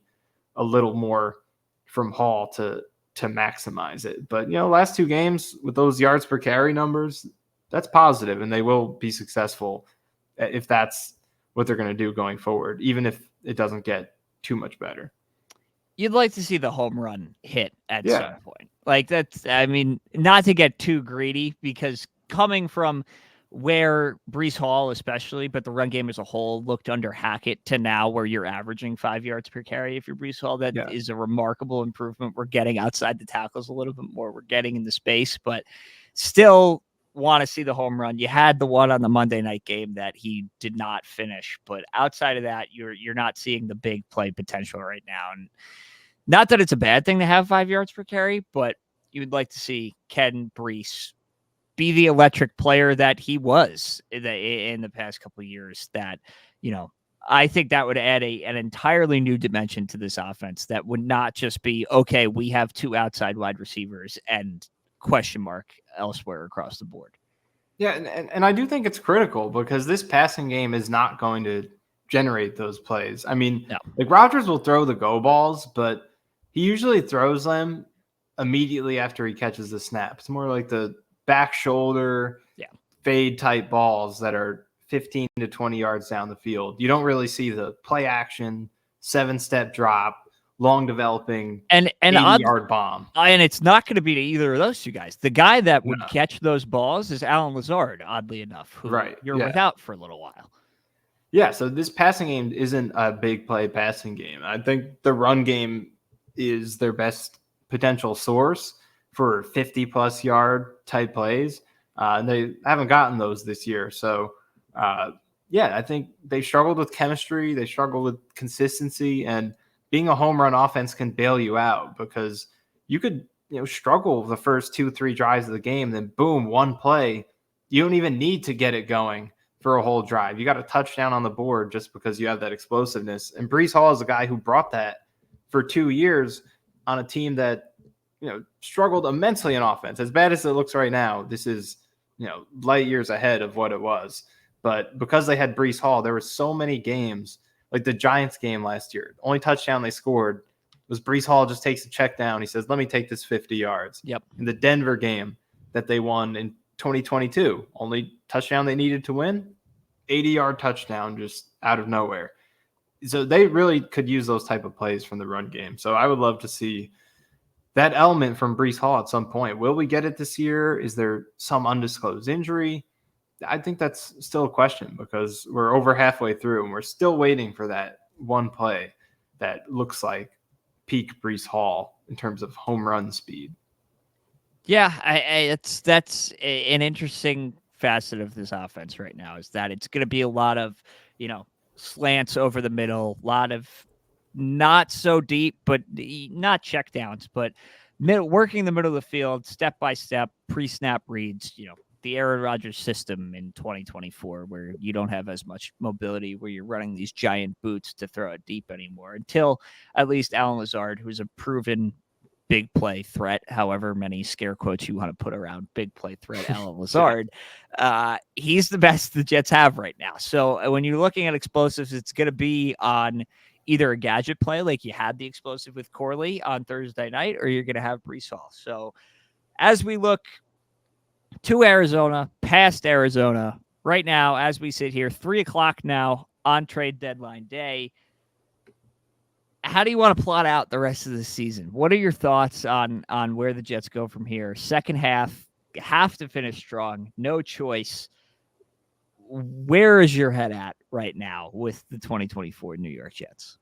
a little more from Hall to maximize it. But, last 2 games with those yards per carry numbers, that's positive, and they will be successful if that's what they're going to do going forward, even if it doesn't get too much better. You'd like to see the home run hit at Yeah. some point. Like not to get too greedy, because coming from where Breece Hall especially, but the run game as a whole looked under Hackett to now where you're averaging 5 yards per carry if you're Breece Hall, that is a remarkable improvement. We're getting outside the tackles a little bit more. We're getting in the space, but still want to see the home run. You had the one on the Monday night game that he did not finish, but outside of that, you're not seeing the big play potential right now. And not that it's a bad thing to have 5 yards per carry, but you would like to see Ken Breece be the electric player that he was in the past couple of years. That, I think that would add an entirely new dimension to this offense that would not just be, okay, we have 2 outside wide receivers and question mark elsewhere across the board. Yeah, and I do think it's critical because this passing game is not going to generate those plays. I mean, like Rodgers will throw the go balls, but he usually throws them immediately after he catches the snap. It's more like the back shoulder fade type balls that are 15 to 20 yards down the field. You don't really see the play action, 7-step drop, long developing and 80-yard bomb. And it's not going to be to either of those two guys. The guy that would catch those balls is Alan Lazard, oddly enough, who you're without for a little while. Yeah, so this passing game isn't a big play passing game. I think the run game is their best potential source for 50-plus yard type plays. And they haven't gotten those this year. So, I think they struggled with chemistry. They struggled with consistency. And being a home run offense can bail you out because you could struggle the first 2-3 drives of the game. Then, boom, one play. You don't even need to get it going for a whole drive. You got a touchdown on the board just because you have that explosiveness. And Breece Hall is a guy who brought that for 2 years on a team that, struggled immensely in offense. As bad as it looks right now, this is, light years ahead of what it was. But because they had Breece Hall, there were so many games, like the Giants game last year. The only touchdown they scored was Breece Hall just takes a check down. He says, let me take this 50 yards. Yep. In the Denver game that they won in 2022, only touchdown they needed to win, 80-yard touchdown just out of nowhere. So they really could use those type of plays from the run game. So I would love to see that element from Breece Hall at some point. Will we get it this year? Is there some undisclosed injury? I think that's still a question because we're over halfway through and we're still waiting for that one play that looks like peak Breece Hall in terms of home run speed. Yeah, that's an interesting facet of this offense right now is that it's going to be a lot of, slants over the middle, a lot of not so deep, but not checkdowns, but working the middle of the field, step by step, pre-snap reads, the Aaron Rodgers system in 2024, where you don't have as much mobility, where you're running these giant boots to throw it deep anymore until at least Allen Lazard, who's a proven big play threat, however many scare quotes you want to put around big play threat Allen Lazard. He's the best the Jets have right now. So when you're looking at explosives, it's going to be on either a gadget play like you had the explosive with Corley on Thursday night, or you're going to have Breece Hall. So as we look to Arizona, past Arizona, right now, as we sit here, 3:00 now on trade deadline day, how do you want to plot out the rest of the season? What are your thoughts on where the Jets go from here? Second half, have to finish strong, no choice. Where is your head at right now with the 2024 New York Jets?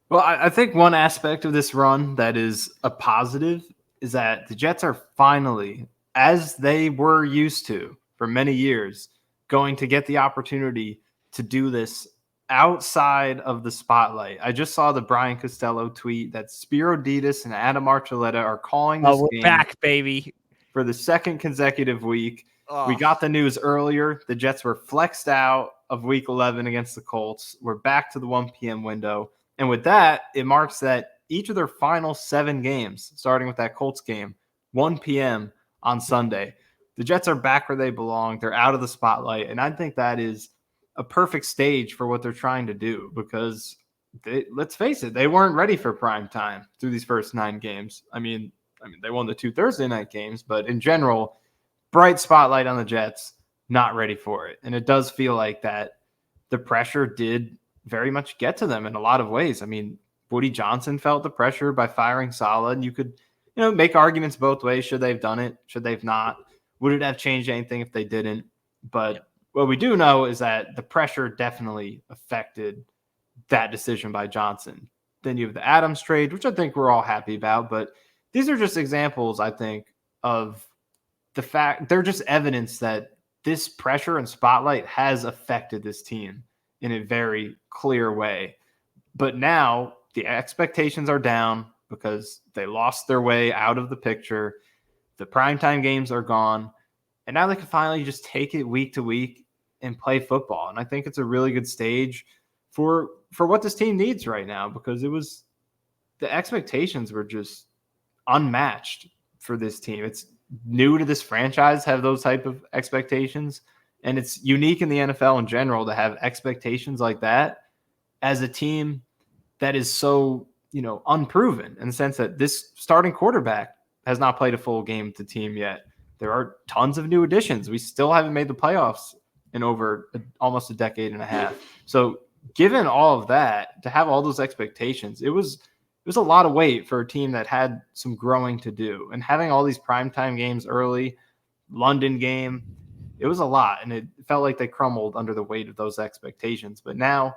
Well, I think one aspect of this run that is a positive is that the Jets are finally, as they were used to for many years, going to get the opportunity to do this outside of the spotlight. I just saw the Brian Costello tweet that Spiro Ditas and Adam Archuleta are calling this we're game back, baby, for the second consecutive week. We got the news earlier. The Jets were flexed out of week 11 against the Colts. We're back to the 1 p.m. window. And with that, it marks that each of their final 7 games, starting with that Colts game, 1 p.m. on Sunday, the Jets are back where they belong. They're out of the spotlight. And I think that is a perfect stage for what they're trying to do because let's face it, they weren't ready for prime time through these first 9 games. I mean, they won the 2 Thursday night games, but in general, bright spotlight on the Jets, not ready for it. And it does feel like that the pressure did very much get to them in a lot of ways. I mean, Woody Johnson felt the pressure by firing Saleh, and you could, make arguments both ways. Should they have done it? Should they have not? Would it have changed anything if they didn't? But what we do know is that the pressure definitely affected that decision by Johnson. Then you have the Adams trade, which I think we're all happy about. But these are just examples, I think, of the fact they're just evidence that this pressure and spotlight has affected this team in a very clear way. But now the expectations are down because they lost their way out of the picture. The primetime games are gone. And now they can finally just take it week to week and play football. And I think it's a really good stage for what this team needs right now because the expectations were just unmatched for this team. It's new to this franchise have those type of expectations. And it's unique in the NFL in general to have expectations like that as a team that is so, unproven in the sense that this starting quarterback has not played a full game with the team yet. There are tons of new additions. We still haven't made the playoffs in over almost a decade and a half. So given all of that, to have all those expectations, it was a lot of weight for a team that had some growing to do. And having all these primetime games early, London game, it was a lot. And it felt like they crumbled under the weight of those expectations. But now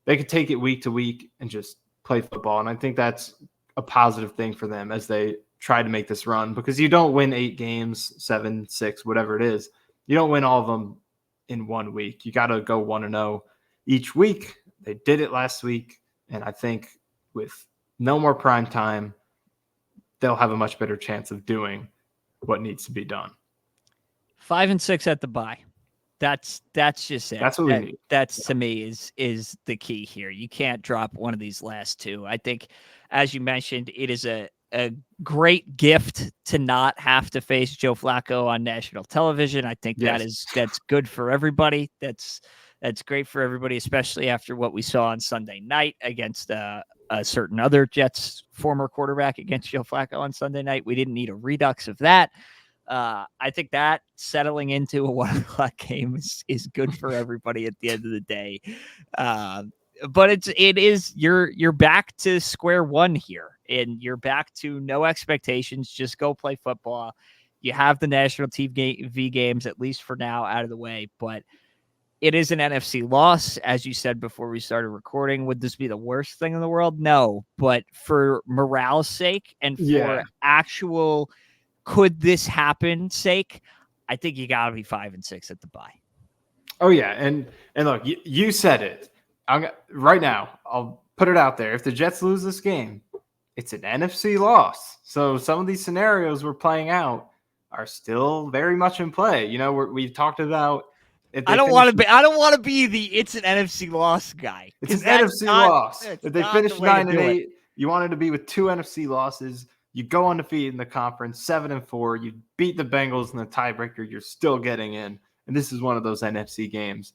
they could take it week to week and just play football. And I think that's a positive thing for them as they try to make this run because you don't win 8 games, 7, 6, whatever it is. You don't win all of them in 1 week. You got to go 1-0 each week. They did it last week. And I think with no more prime time, they'll have a much better chance of doing what needs to be done. 5-6 at the bye. That's just it. That's what we need. That's to me is the key here. You can't drop one of these last 2. I think, as you mentioned, it is a great gift to not have to face Joe Flacco on national television. I think that's good for everybody. That's great for everybody, especially after what we saw on Sunday night against a a certain other Jets former quarterback against Joe Flacco on Sunday night. We didn't need a redux of that. I think that settling into a 1 o'clock game is good for everybody at the end of the day. But it is you're back to square one here, and you're back to no expectations. Just go play football. You have the national TV games, at least for now, out of the way, but it is an NFC loss, as you said before we started recording. Would this be the worst thing in the world? No, but for morale's sake and for actual could this happen sake, I think you got to be 5-6 at the bye. Oh yeah, and look, you said it. Right now, I'll put it out there. If the Jets lose this game, it's an NFC loss. So some of these scenarios we're playing out are still very much in play. You know, we've talked about. I don't want to be the it's an NFC loss guy. It's an NFC loss. If they finish 9-8, you wanted to be with 2 NFC losses. You go undefeated in the conference, 7-4. You beat the Bengals in the tiebreaker. You're still getting in, and this is one of those NFC games.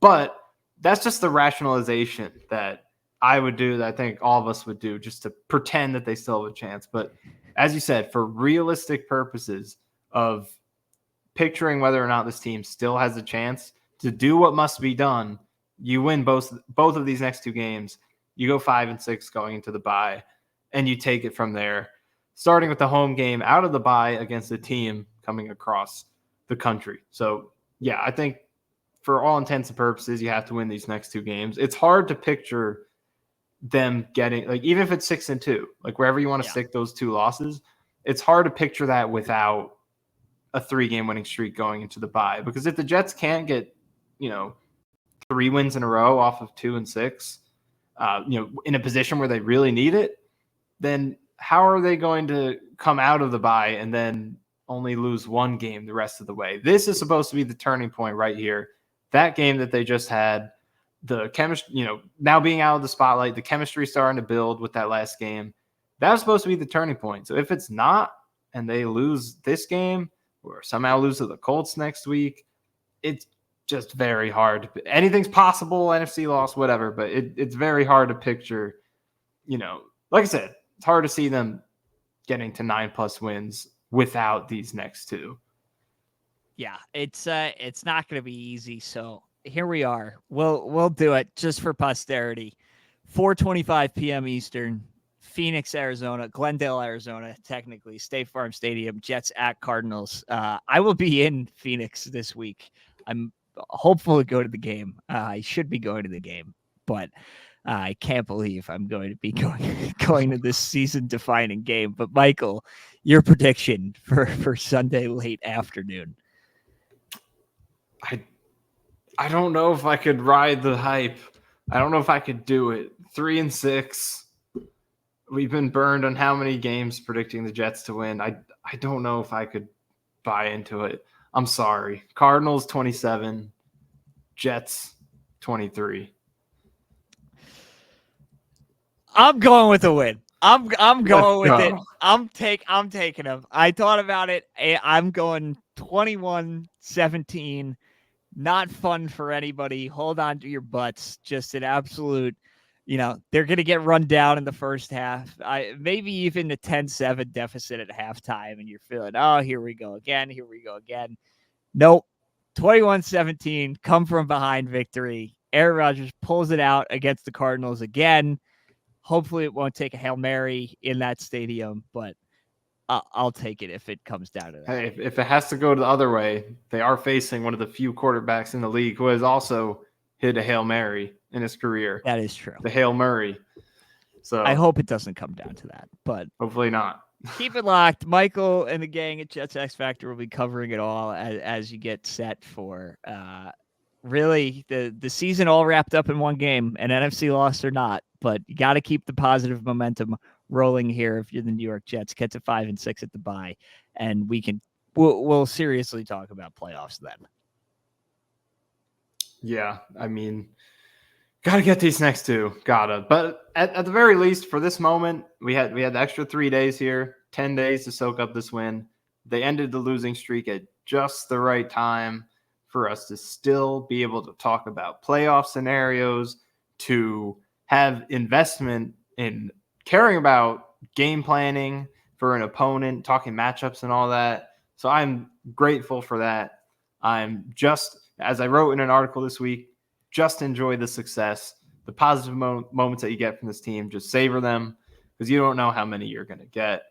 But that's just the rationalization that I would do, that I think all of us would do, just to pretend that they still have a chance. But as you said, for realistic purposes of picturing whether or not this team still has a chance to do what must be done, you win both of these next 2 games. You go 5-6 going into the bye, and you take it from there, starting with the home game out of the bye against a team coming across the country. So, yeah, I think for all intents and purposes, you have to win these next 2 games. It's hard to picture them getting, like, even if it's 6-2, like wherever you want to stick those 2 losses, it's hard to picture that without a 3-game winning streak going into the bye. Because if the Jets can't get, 3 wins in a row off of 2-6, in a position where they really need it, then how are they going to come out of the bye and then only lose 1 game the rest of the way? This is supposed to be the turning point right here. That game that they just had, the chemistry, now being out of the spotlight, the chemistry starting to build with that last game, that was supposed to be the turning point. So if it's not, and they lose this game, or somehow lose to the Colts next week, it's just very hard. Anything's possible, NFC loss, whatever, but it's very hard to picture, like I said, it's hard to see them getting to 9+ wins without these next 2. Yeah, it's not going to be easy. So here we are. We'll do it just for posterity. 4:25 p.m. Eastern, Phoenix, Arizona, Glendale, Arizona, technically, State Farm Stadium, Jets at Cardinals. I will be in Phoenix this week. I'm hopeful to go to the game. I should be going to the game, but I can't believe I'm going to be going to this season-defining game. But Michael, your prediction for Sunday late afternoon? I don't know if I could ride the hype. I don't know if I could do it. 3-6. We've been burned on how many games predicting the Jets to win. I don't know if I could buy into it. I'm sorry. Cardinals 27, Jets 23. I'm going with a win. I'm going with it. I'm taking them. I thought about it. I'm going 21-17. Not fun for anybody. Hold on to your butts. Just an absolute, they're going to get run down in the first half. Maybe even a 10-7 deficit at halftime, and you're feeling, oh, here we go again. Nope. 21-17, come from behind victory. Aaron Rodgers pulls it out against the Cardinals again. Hopefully it won't take a Hail Mary in that stadium, but I'll take it if it comes down to that. Hey, if it has to go the other way, they are facing one of the few quarterbacks in the league who has also hit a Hail Mary in his career. That is true. The Hail Murray. So I hope it doesn't come down to that, but hopefully not. Keep it locked. Michael and the gang at Jets X Factor will be covering it all as you get set for really the season all wrapped up in one game, an NFC loss or not. But you got to keep the positive momentum rolling here if you're the New York Jets. Get to 5-6 at the bye, and we'll seriously talk about playoffs then. Yeah, I mean, gotta get these next 2. But at the very least, for this moment, we had the extra 3 days here, 10 days to soak up this win. They ended the losing streak at just the right time for us to still be able to talk about playoff scenarios, to have investment in caring about game planning for an opponent, talking matchups and all that. So I'm grateful for that. I'm just, as I wrote in an article this week, just enjoy the success, the positive moments that you get from this team. Just savor them because you don't know how many you're going to get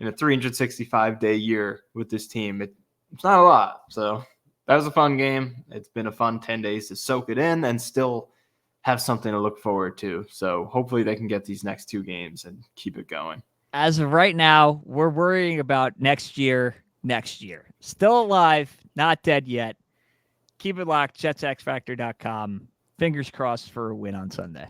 in a 365-day year with this team. It's not a lot. So that was a fun game. It's been a fun 10 days to soak it in and still have something to look forward to. So hopefully they can get these next 2 games and keep it going. As of right now, we're worrying about next year. Still alive, not dead yet. Keep it locked, jetsxfactor.com. Fingers crossed for a win on Sunday.